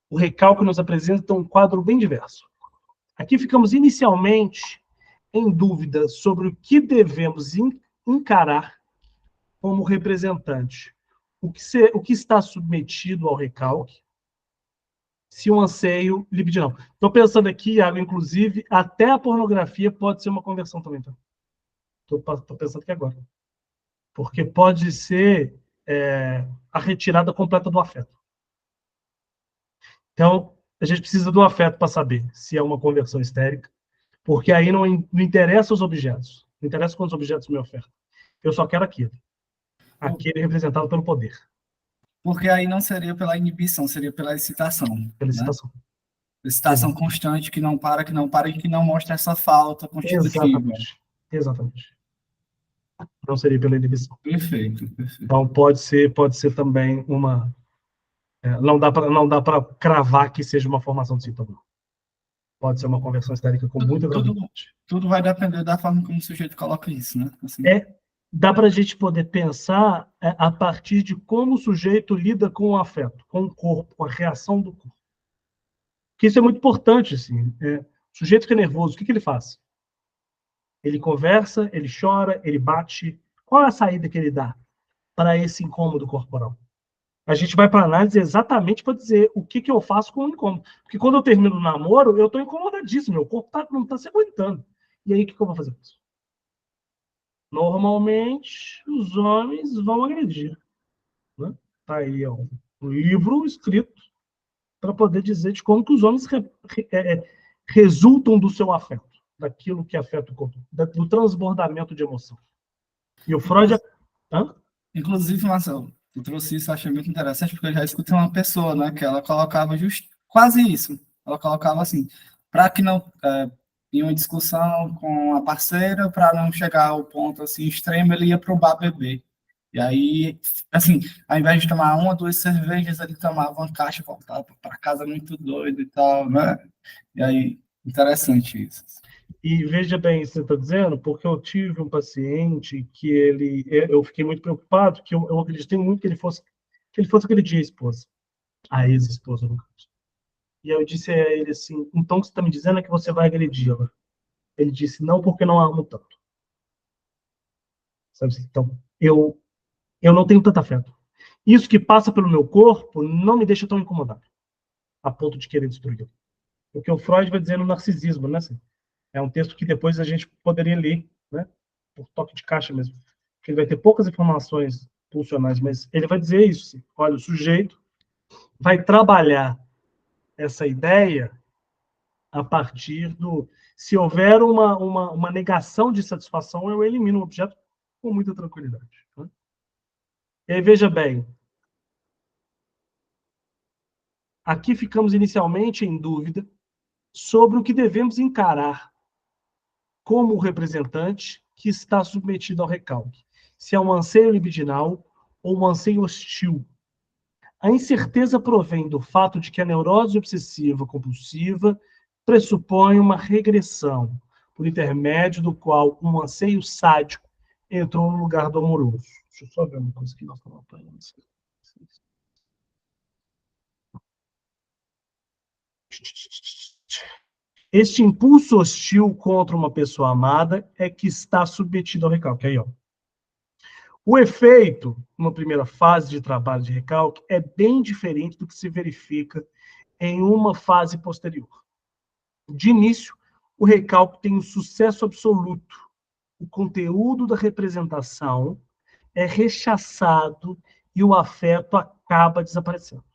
O recalque nos apresenta um quadro bem diverso. Aqui ficamos inicialmente em dúvida sobre o que devemos encarar como representante. O que está submetido ao recalque, se um anseio libidinal. Estou pensando aqui, Iago, inclusive, até a pornografia pode ser uma conversão também. Estou pensando aqui agora. Porque pode ser a retirada completa do afeto. Então, a gente precisa do afeto para saber se é uma conversão histérica, porque aí não interessa os objetos, não interessa quantos objetos me ofertam. Eu só quero aquilo. Aquele representado pelo poder. Porque aí não seria pela inibição, seria pela excitação. Pela né? excitação. Excitação constante, que não para e que não mostra essa falta constitutiva. Exatamente. Não seria pela inibição. Perfeito. Então, pode ser também uma... não dá para cravar que seja uma formação de sintoma. Pode ser uma conversão histérica com muita gravidade. Tudo vai depender da forma como o sujeito coloca isso, né? Assim. Dá para a gente poder pensar a partir de como o sujeito lida com o afeto, com o corpo, com a reação do corpo. Porque isso é muito importante, assim. O sujeito que é nervoso, o que ele faz? Ele conversa, ele chora, ele bate. Qual é a saída que ele dá para esse incômodo corporal? A gente vai para a análise exatamente para dizer o que eu faço com o incômodo. Porque quando eu termino o namoro, eu estou incomodadíssimo, meu corpo não está se aguentando. E aí, o que eu vou fazer com isso? Normalmente, os homens vão agredir. Né? Tá aí um livro escrito para poder dizer de como que os homens resultam do seu afeto, daquilo que afeta o corpo, do transbordamento de emoção. E o Freud... Inclusive, Marcelo, eu trouxe isso, achei muito interessante, porque eu já escutei uma pessoa, né, que ela colocava quase isso. Ela colocava assim, para que não... em uma discussão com a parceira, para não chegar ao ponto assim extremo, ele ia para o bar beber. E aí, assim, ao invés de tomar uma, duas cervejas, ele tomava uma caixa e voltava para casa muito doido e tal, né? E aí, interessante isso. E veja bem isso que você está dizendo, porque eu tive um paciente que eu fiquei muito preocupado, que eu acreditei muito que ele fosse agredir a esposa, a ex-esposa, no caso. E aí eu disse a ele assim, então o que você está me dizendo é que você vai agredi-la. Ele disse, não, porque não a amo tanto. Sabe assim? Então, eu não tenho tanto afeto. Isso que passa pelo meu corpo não me deixa tão incomodado, a ponto de querer destruí-lo. Porque o Freud vai dizer no narcisismo, né? Assim, é um texto que depois a gente poderia ler, né? Por toque de caixa mesmo. Que ele vai ter poucas informações pulsionais, mas ele vai dizer isso. Assim, olha, o sujeito vai trabalhar essa ideia a partir do... Se houver uma negação de satisfação, eu elimino o objeto com muita tranquilidade. Né? E aí, veja bem, aqui ficamos inicialmente em dúvida sobre o que devemos encarar como o representante que está submetido ao recalque. Se é um anseio libidinal ou um anseio hostil. A incerteza provém do fato de que a neurose obsessiva compulsiva pressupõe uma regressão, por intermédio do qual um anseio sádico entrou no lugar do amoroso. Deixa eu só ver uma coisa que nós estamos apanhando. Este impulso hostil contra uma pessoa amada é que está submetido ao recalque. Aí, ó. O efeito, numa primeira fase de trabalho de recalque, é bem diferente do que se verifica em uma fase posterior. De início, o recalque tem um sucesso absoluto. O conteúdo da representação é rechaçado e o afeto acaba desaparecendo.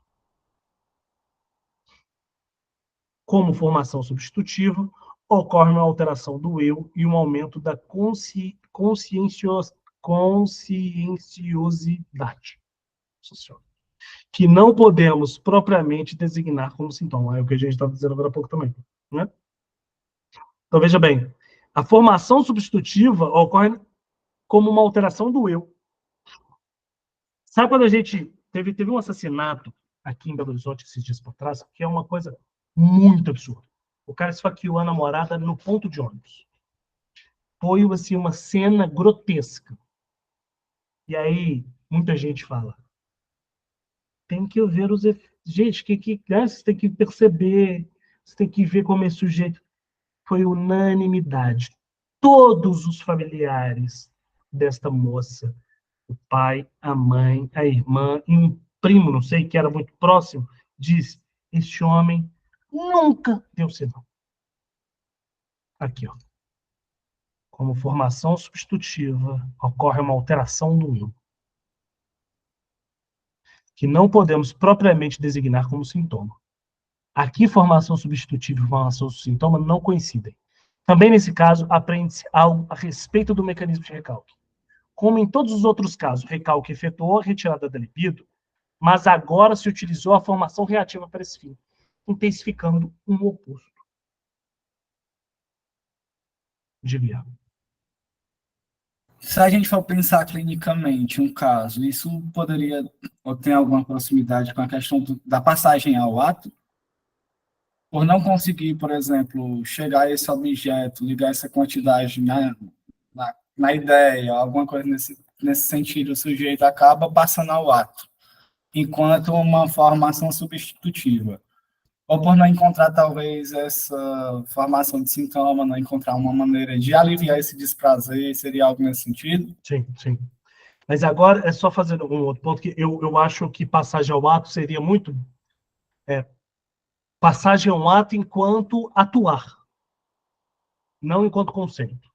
Como formação substitutiva, ocorre uma alteração do eu e um aumento da conscienciosidade social, que não podemos propriamente designar como sintoma. É o que a gente estava dizendo agora há pouco também. Né? Então, veja bem, a formação substitutiva ocorre como uma alteração do eu. Sabe quando a gente teve um assassinato aqui em Belo Horizonte esses dias por trás, que é uma coisa muito absurda. O cara esfaqueou a namorada no ponto de ônibus. Foi assim, uma cena grotesca. E aí, muita gente fala, tem que ver os efeitos. Gente, né, você tem que perceber, você tem que ver como esse sujeito. Foi unanimidade. Todos os familiares desta moça, o pai, a mãe, a irmã e um primo, não sei, que era muito próximo, diz: este homem nunca deu sinal. Aqui, ó. Como formação substitutiva, ocorre uma alteração do eu, que não podemos propriamente designar como sintoma. Aqui, formação substitutiva e formação sintoma não coincidem. Também, nesse caso, aprende-se algo a respeito do mecanismo de recalque. Como em todos os outros casos, o recalque efetuou a retirada da libido, mas agora se utilizou a formação reativa para esse fim, intensificando um oposto de via. Se a gente for pensar clinicamente um caso, isso poderia ou tem alguma proximidade com a questão da passagem ao ato? Por não conseguir, por exemplo, chegar a esse objeto, ligar essa quantidade na ideia, alguma coisa nesse sentido, o sujeito acaba passando ao ato, enquanto uma formação substitutiva. Ou por não encontrar, talvez, essa formação de sintoma, não encontrar uma maneira de aliviar esse desprazer, seria algo nesse sentido? Sim, sim. Mas agora é só fazer um outro ponto, que eu acho que passagem ao ato seria muito... passagem ao ato enquanto atuar, não enquanto conceito.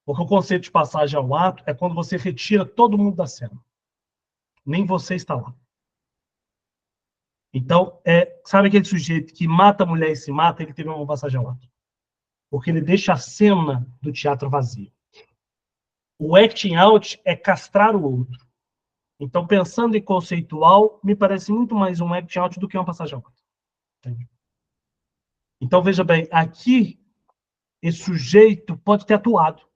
Porque o conceito de passagem ao ato é quando você retira todo mundo da cena. Nem você está lá. Então, sabe aquele sujeito que mata a mulher e se mata, ele teve uma passagem ao ato. Porque ele deixa a cena do teatro vazio. O acting out é castrar o outro. Então, pensando em conceitual, me parece muito mais um acting out do que uma passagem ao ato. Entende? Então, veja bem, aqui, esse sujeito pode ter atuado.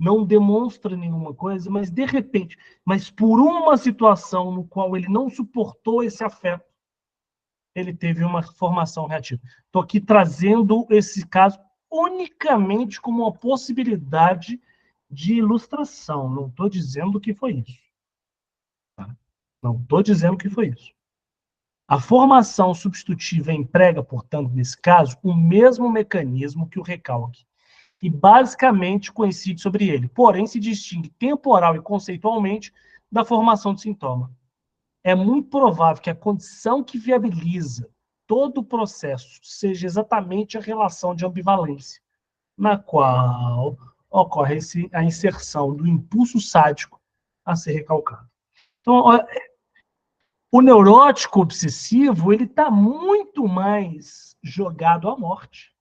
não demonstra nenhuma coisa, mas de repente, mas por uma situação no qual ele não suportou esse afeto, ele teve uma formação reativa. Estou aqui trazendo esse caso unicamente como uma possibilidade de ilustração. Não estou dizendo que foi isso. Tá? Não estou dizendo que foi isso. A formação substitutiva emprega, portanto, nesse caso, o mesmo mecanismo que o recalque, e basicamente coincide sobre ele, porém se distingue temporal e conceitualmente da formação do sintoma. É muito provável que a condição que viabiliza todo o processo seja exatamente a relação de ambivalência, na qual ocorre a inserção do impulso sádico a ser recalcado. Então, o neurótico obsessivo ele está muito mais jogado à morte.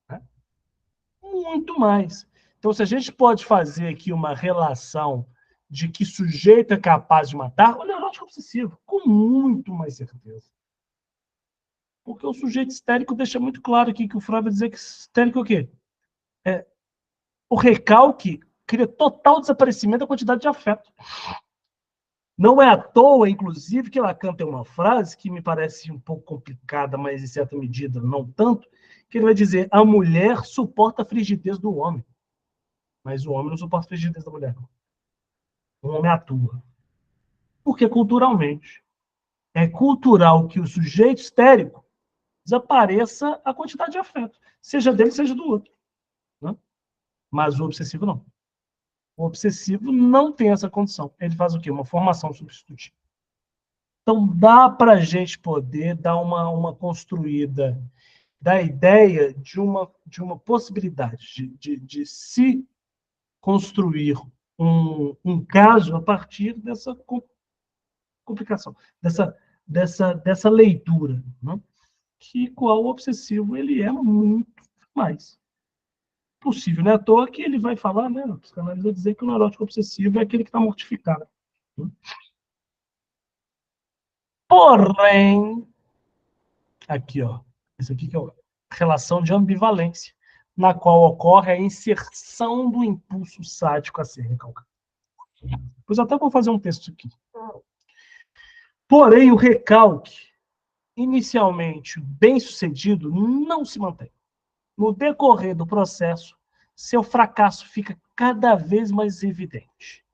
Né? Muito mais. Então, se a gente pode fazer aqui uma relação de que sujeito é capaz de matar, o neurótico obsessivo, com muito mais certeza. Porque o sujeito histérico deixa muito claro aqui que o Freud vai dizer que histérico é o quê? O recalque cria total desaparecimento da quantidade de afeto. Não é à toa, inclusive, que Lacan tem uma frase que me parece um pouco complicada, mas em certa medida não tanto, que ele vai dizer: a mulher suporta a frigidez do homem, mas o homem não suporta a frigidez da mulher. O homem atua. Porque culturalmente. É cultural que o sujeito histérico desapareça a quantidade de afeto, seja dele, seja do outro. Né? Mas o obsessivo não. O obsessivo não tem essa condição. Ele faz o quê? Uma formação substitutiva. Então, dá para a gente poder dar uma construída da ideia de uma possibilidade de se construir um caso a partir dessa complicação, dessa leitura, né? Que qual o obsessivo ele é muito mais possível. Não é à toa que ele vai falar, né? O psicanalista vai dizer que o neurótico obsessivo é aquele que está mortificado. Porém, aqui, ó, isso aqui que é a relação de ambivalência, na qual ocorre a inserção do impulso sádico a ser recalcado. Pois até vou fazer um texto aqui. Porém, o recalque, inicialmente bem sucedido, não se mantém. No decorrer do processo, seu fracasso fica cada vez mais evidente.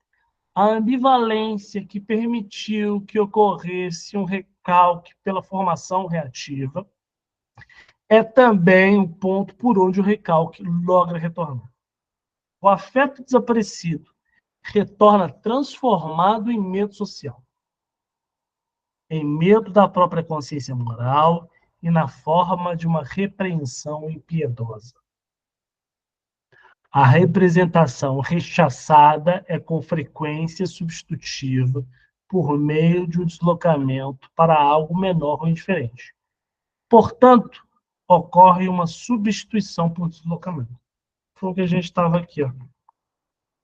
A ambivalência que permitiu que ocorresse um recalque pela formação reativa é também o ponto por onde o recalque logra retornar. O afeto desaparecido retorna transformado em medo social, em medo da própria consciência moral e na forma de uma repreensão impiedosa. A representação rechaçada é com frequência substitutiva por meio de um deslocamento para algo menor ou indiferente. Portanto, ocorre uma substituição por deslocamento. Foi o que a gente estava aqui, ó,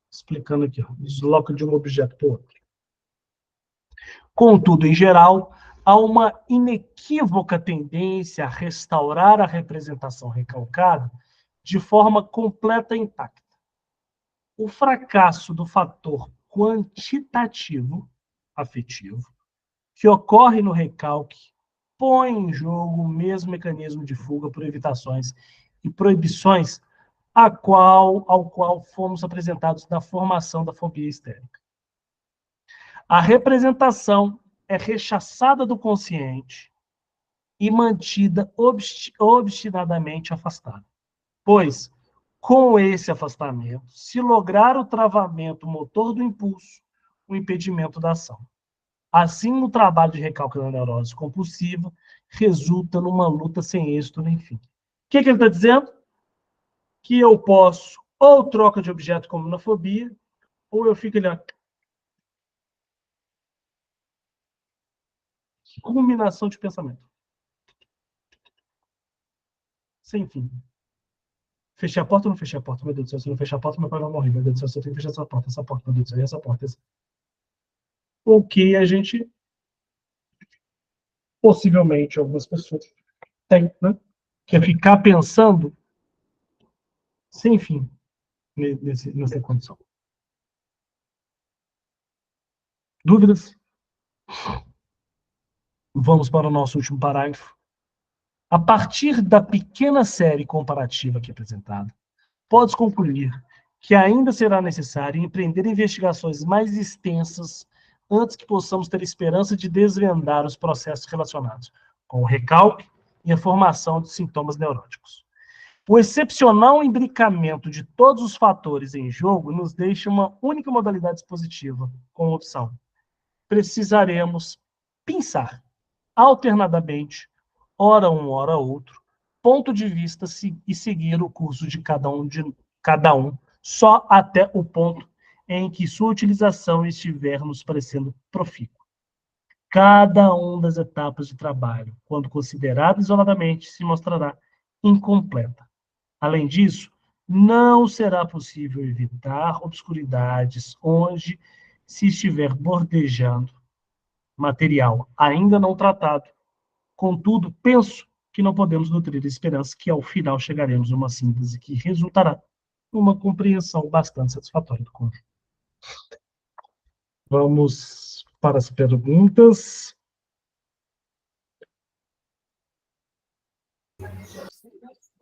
explicando aqui. Ó, desloca de um objeto para o outro. Contudo, em geral, há uma inequívoca tendência a restaurar a representação recalcada de forma completa e intacta. O fracasso do fator quantitativo afetivo que ocorre no recalque põe em jogo o mesmo mecanismo de fuga por evitações e proibições ao qual fomos apresentados na formação da fobia histérica. A representação é rechaçada do consciente e mantida obstinadamente afastada. Pois, com esse afastamento, se lograr o travamento motor do impulso, o impedimento da ação. Assim, no trabalho de recalque da neurose compulsiva, resulta numa luta sem êxito nem fim. O que ele está dizendo? Que eu posso ou troca de objeto como na fobia, ou eu fico ali, ó, combinação de pensamento. Sem fim. Fechei a porta ou não fechei a porta? Meu Deus do céu, se eu não fechar a porta, meu pai vai morrer. Meu Deus do céu, se eu tenho que fechar essa porta, meu Deus do céu, essa porta. O que a gente, possivelmente, algumas pessoas têm, né? Que é ficar pensando sem fim. nessa condição. Dúvidas? Vamos para o nosso último parágrafo. A partir da pequena série comparativa aqui apresentada, pode concluir que ainda será necessário empreender investigações mais extensas antes que possamos ter esperança de desvendar os processos relacionados com o recalque e a formação de sintomas neuróticos. O excepcional imbricamento de todos os fatores em jogo nos deixa uma única modalidade dispositiva, com opção. Precisaremos pensar alternadamente, ora um, ora outro, ponto de vista e seguir o curso de cada um, só até o ponto em que sua utilização estiver nos parecendo profícua. Cada uma das etapas de trabalho, quando considerada isoladamente, se mostrará incompleta. Além disso, não será possível evitar obscuridades onde se estiver bordejando material ainda não tratado. Contudo, penso que não podemos nutrir a esperança que, ao final, chegaremos a uma síntese que resultará numa compreensão bastante satisfatória do conjunto. Vamos para as perguntas.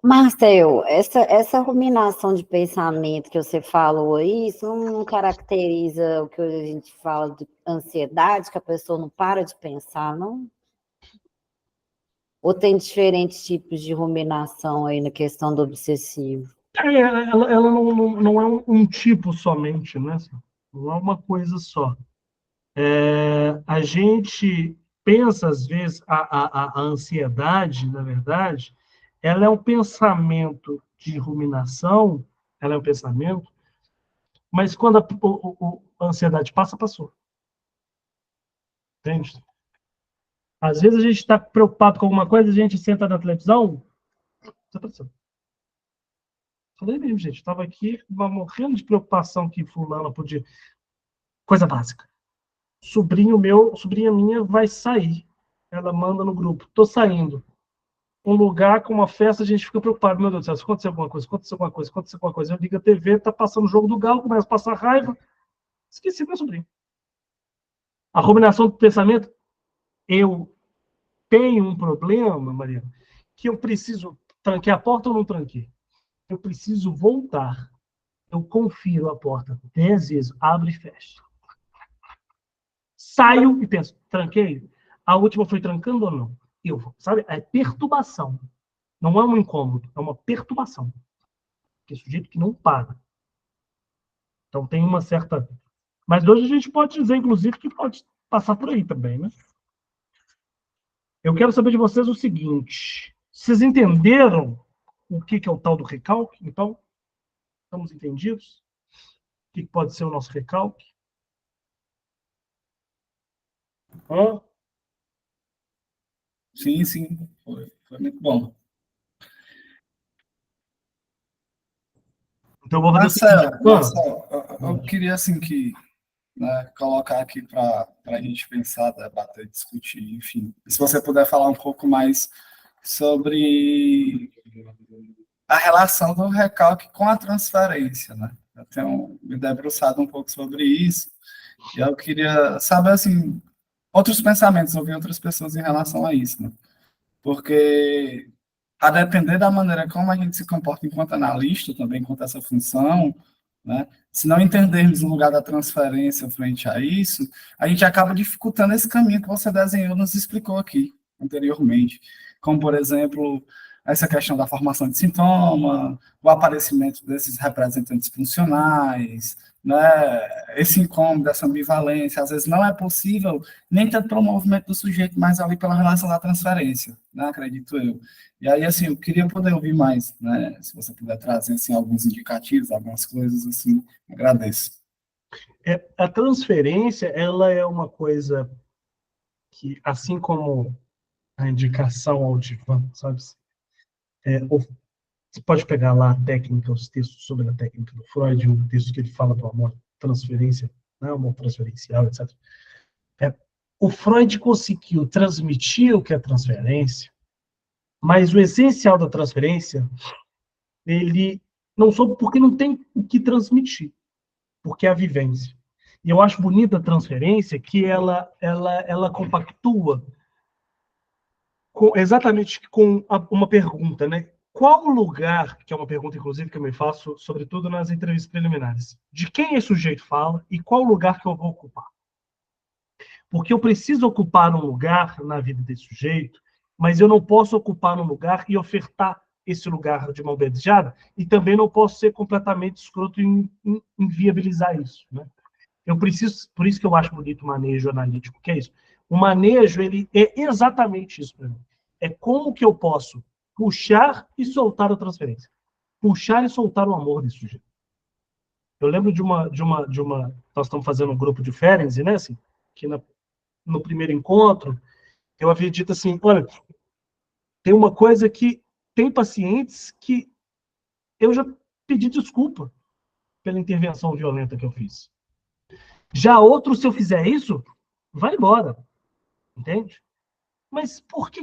Marcel, essa ruminação de pensamento que você falou aí, isso não caracteriza o que a gente fala de ansiedade, que a pessoa não para de pensar, não? Ou tem diferentes tipos de ruminação aí na questão do obsessivo? Ela não é um tipo somente, né? Não é uma coisa só. A gente pensa, às vezes, a ansiedade, na verdade, ela é um pensamento de ruminação, ela é um pensamento, mas quando a ansiedade passa, passou. Entende? Às vezes a gente está preocupado com alguma coisa, a gente senta na televisão, desapareceu. Falei mesmo, gente, estava aqui, morrendo de preocupação que fulano podia... Coisa básica. Sobrinha minha vai sair. Ela manda no grupo, tô saindo. Um lugar com uma festa, a gente fica preocupado. Meu Deus do céu, se acontecer alguma coisa, aconteceu alguma coisa. Eu ligo a TV, tá passando o jogo do Galo, começa a passar raiva. Esqueci meu sobrinho. A ruminação do pensamento, eu tenho um problema, Maria, que eu preciso tranquei a porta ou não tranquei? Eu preciso voltar. Eu confiro a porta 10 vezes, abre e fecha. Saio e penso, tranquei? A última foi trancando ou não? Sabe? É perturbação. Não é um incômodo, é uma perturbação. Que é sujeito que não para. Então tem uma certa... Mas hoje a gente pode dizer, inclusive, que pode passar por aí também, né? Eu quero saber de vocês o seguinte. Vocês entenderam o que é o tal do recalque? Então, estamos entendidos? O que pode ser o nosso recalque? Hã? Sim, sim, foi muito bom. Então, eu vou fazer o seguinte. Marcelo, eu queria, assim, né, colocar aqui para a gente pensar, debater, discutir, enfim. Se você puder falar um pouco mais sobre a relação do recalque com a transferência, né? Eu tenho me debruçado um pouco sobre isso, e eu queria saber, assim, outros pensamentos, ouvir outras pessoas em relação a isso, né? Porque, a depender da maneira como a gente se comporta enquanto analista, também enquanto essa função, né? Se não entendermos o lugar da transferência frente a isso, a gente acaba dificultando esse caminho que você desenhou, nos explicou aqui anteriormente. Como, por exemplo, essa questão da formação de sintoma, o aparecimento desses representantes funcionais, né? Esse incômodo, essa ambivalência, às vezes não é possível nem tanto pelo movimento do sujeito, mas ali pela relação da transferência, né? Acredito eu. E aí, assim, eu queria poder ouvir mais, né? Se você puder trazer, assim, alguns indicativos, algumas coisas, assim, agradeço. A transferência, ela é uma coisa que, assim como a indicação ao divã, sabe? Você pode pegar lá a técnica, os textos sobre a técnica do Freud, o texto que ele fala do amor transferência, né? Amor transferencial, etc. O Freud conseguiu transmitir o que é transferência, mas o essencial da transferência, ele Não soube porque não tem o que transmitir, porque é a vivência. E eu acho bonita a transferência que ela compactua exatamente com uma pergunta, né? Qual lugar, que é uma pergunta, inclusive, que eu me faço, sobretudo nas entrevistas preliminares, de quem esse sujeito fala e qual lugar que eu vou ocupar? Porque eu preciso ocupar um lugar na vida desse sujeito, mas eu não posso ocupar um lugar e ofertar esse lugar de mão beijada, e também não posso ser completamente escroto em viabilizar isso, né? Eu preciso, por isso que eu acho bonito o manejo analítico, que é isso. O manejo, ele é exatamente isso para mim. É como que eu posso puxar e soltar a transferência. Puxar e soltar o amor desse sujeito. Eu lembro nós estamos fazendo um grupo de Ferenc, né, assim, que no primeiro encontro, eu havia dito assim, olha, tem uma coisa que tem pacientes que eu já pedi desculpa pela intervenção violenta que eu fiz. Já outros, se eu fizer isso, vai embora, entende? Mas por que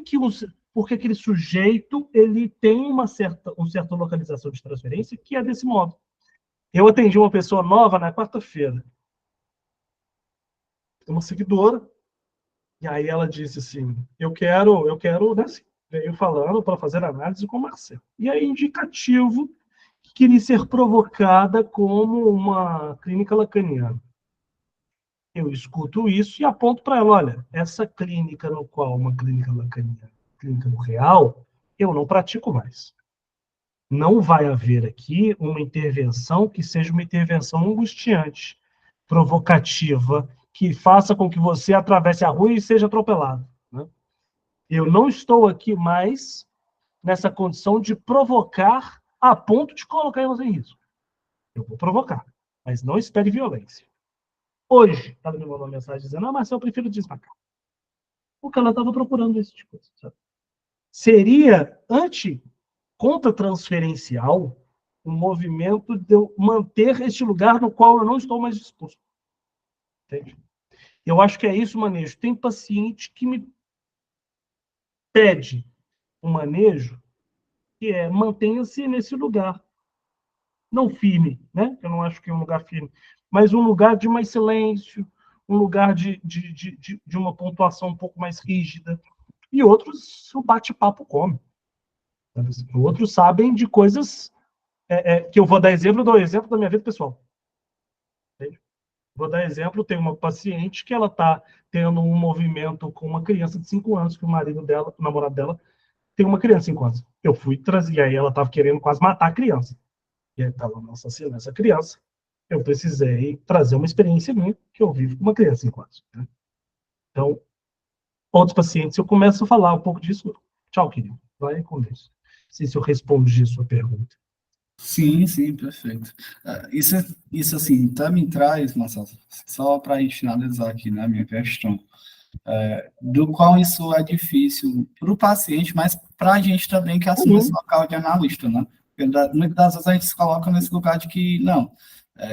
aquele sujeito ele tem uma certa localização de transferência que é desse modo? Eu atendi uma pessoa nova na quarta-feira, uma seguidora, e aí ela disse assim, eu quero, né, assim, veio falando para fazer análise com o Marcelo. E aí indicativo que queria ser provocada como uma clínica lacaniana. Eu escuto isso e aponto para ela, olha, essa clínica no qual uma clínica lacaniana, clínica no real, eu não pratico mais. Não vai haver aqui uma intervenção que seja uma intervenção angustiante, provocativa, que faça com que você atravesse a rua e seja atropelado, né? Eu não estou aqui mais nessa condição de provocar a ponto de colocar você em risco. Eu vou provocar, mas não espere violência. Hoje, ela me mandou uma mensagem dizendo, Marcelo, eu prefiro desmarcar. Porque ela estava procurando esse tipo de coisa. Sabe? Seria contra-transferencial um movimento de eu manter este lugar no qual eu não estou mais disposto. Entende? Eu acho que é isso o manejo. Tem paciente que me pede um manejo que é mantenha-se nesse lugar. Não firme, né? Eu não acho que é um lugar firme, mas um lugar de mais silêncio, um lugar de uma pontuação um pouco mais rígida. E outros, o bate-papo come. Outros sabem de coisas que eu vou dar exemplo, eu dou exemplo da minha vida pessoal. Entende? Vou dar exemplo, tem uma paciente que ela está tendo um movimento com uma criança de 5 anos, que o marido dela, o namorado dela, tem uma criança de 5 anos. Eu fui trazer, e aí ela estava querendo quase matar a criança. E aí estava assassinando essa criança. Eu precisei trazer uma experiência minha, que eu vivo com uma criança de 5 anos. Né? Então, outros pacientes, eu começo a falar um pouco disso. Tchau, querido. Vai com Deus. Não sei se eu respondi a sua pergunta. Sim, sim, perfeito. Isso assim, também traz, Marcelo, só para a gente finalizar aqui, né, a minha questão, do qual isso é difícil para o paciente, mas para a gente também que assume esse local de analista, né? Porque muitas das vezes a gente se coloca nesse lugar de que, não,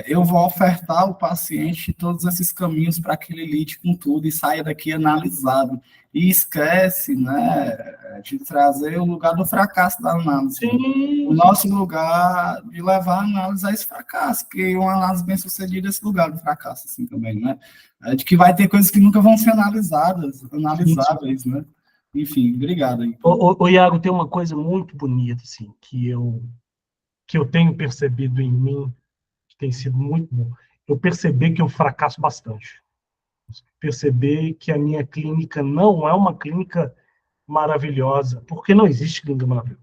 eu vou ofertar ao paciente todos esses caminhos para que ele lide com tudo e saia daqui analisado. E esquece, né, de trazer o lugar do fracasso da análise. Sim. O nosso lugar de levar a análise a esse fracasso, que uma análise bem sucedida é esse lugar do fracasso, assim, também, né? De que vai ter coisas que nunca vão ser analisáveis, né? Enfim, obrigado aí. O Iago, tem uma coisa muito bonita, assim, que eu tenho percebido em mim, que tem sido muito bom. Eu percebi que eu fracasso bastante. Perceber que a minha clínica não é uma clínica maravilhosa, porque não existe clínica maravilhosa.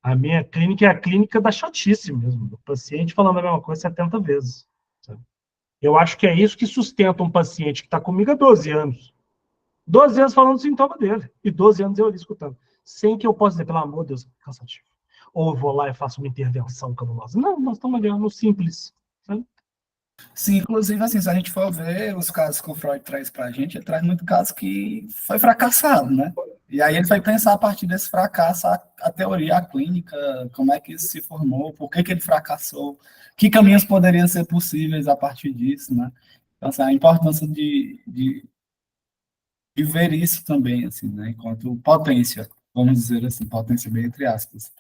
A minha clínica é a clínica da chatice mesmo, do paciente falando a mesma coisa 70 vezes. Sabe? Eu acho que é isso que sustenta um paciente que está comigo há 12 anos. 12 anos falando do sintoma dele, e 12 anos eu ali escutando. Sem que eu possa dizer, pelo amor de Deus, cansativo. Ou eu vou lá e faço uma intervenção cabulosa. Não, nós estamos ali no simples. Sabe? Sim, inclusive, assim, se a gente for ver os casos que o Freud traz para a gente, ele traz muito caso que foi fracassado, né? E aí ele vai pensar a partir desse fracasso a teoria, a clínica, como é que isso se formou, por que ele fracassou, que caminhos poderiam ser possíveis a partir disso, né? Então, assim, a importância de ver isso também, assim, né? Enquanto potência, vamos dizer assim, potência bem entre aspas.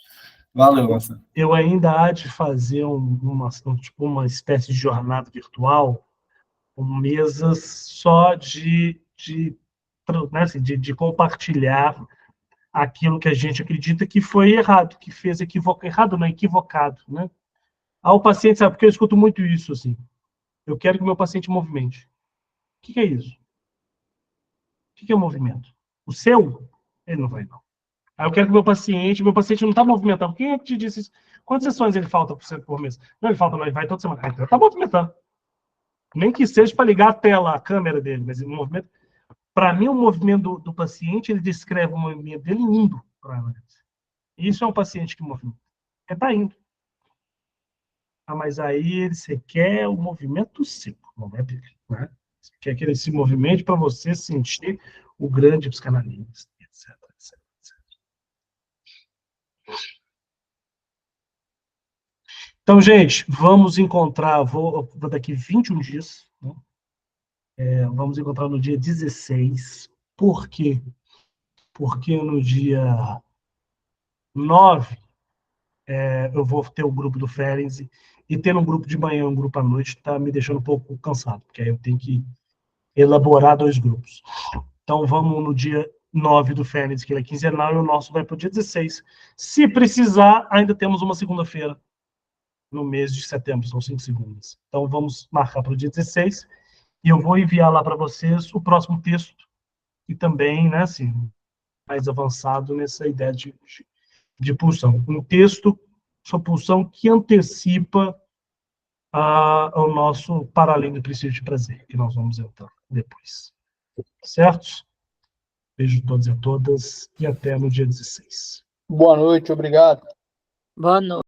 Valeu, Marcelo. Eu ainda há de fazer uma espécie de jornada virtual, com mesas só né, assim, de compartilhar aquilo que a gente acredita que foi errado, que fez errado, não, equivocado, né? O paciente, sabe, porque eu escuto muito isso, assim, eu quero que o meu paciente movimente. O que é isso? O que é movimento? O seu? Ele não vai, não. Aí eu quero que meu paciente não está movimentando. Quem é que te disse isso? Quantas sessões ele falta por mês? Não, ele falta, não, ele vai toda semana. Então ele está movimentando. Nem que seja para ligar a tela, a câmera dele, mas o movimento. Para mim, o movimento do paciente, ele descreve o movimento dele indo para a análise. Isso é um paciente que movimenta. Ele está indo. Mas aí você quer o movimento seu, não é dele. Né? Você quer que ele se movimente para você sentir o grande psicanalista, etc, etc. Então, gente, vamos encontrar, vou daqui 21 dias, né? Vamos encontrar no dia 16. Por quê? Porque no dia 9 eu vou ter o grupo do Ferenc, e ter um grupo de manhã e um grupo à noite está me deixando um pouco cansado, porque aí eu tenho que elaborar 2 grupos. Então, vamos no dia 9 do Ferenc, que ele é quinzenal, e o nosso vai para o dia 16. Se precisar, ainda temos uma segunda-feira no mês de setembro, são 5 segundas. Então, vamos marcar para o dia 16, e eu vou enviar lá para vocês o próximo texto, e também, né, assim, mais avançado nessa ideia de pulsão. Um texto sobre pulsão que antecipa o nosso para além do princípio de prazer, que nós vamos entrar depois. Certo? Beijo a todos e a todas, e até no dia 16. Boa noite, obrigado. Boa noite.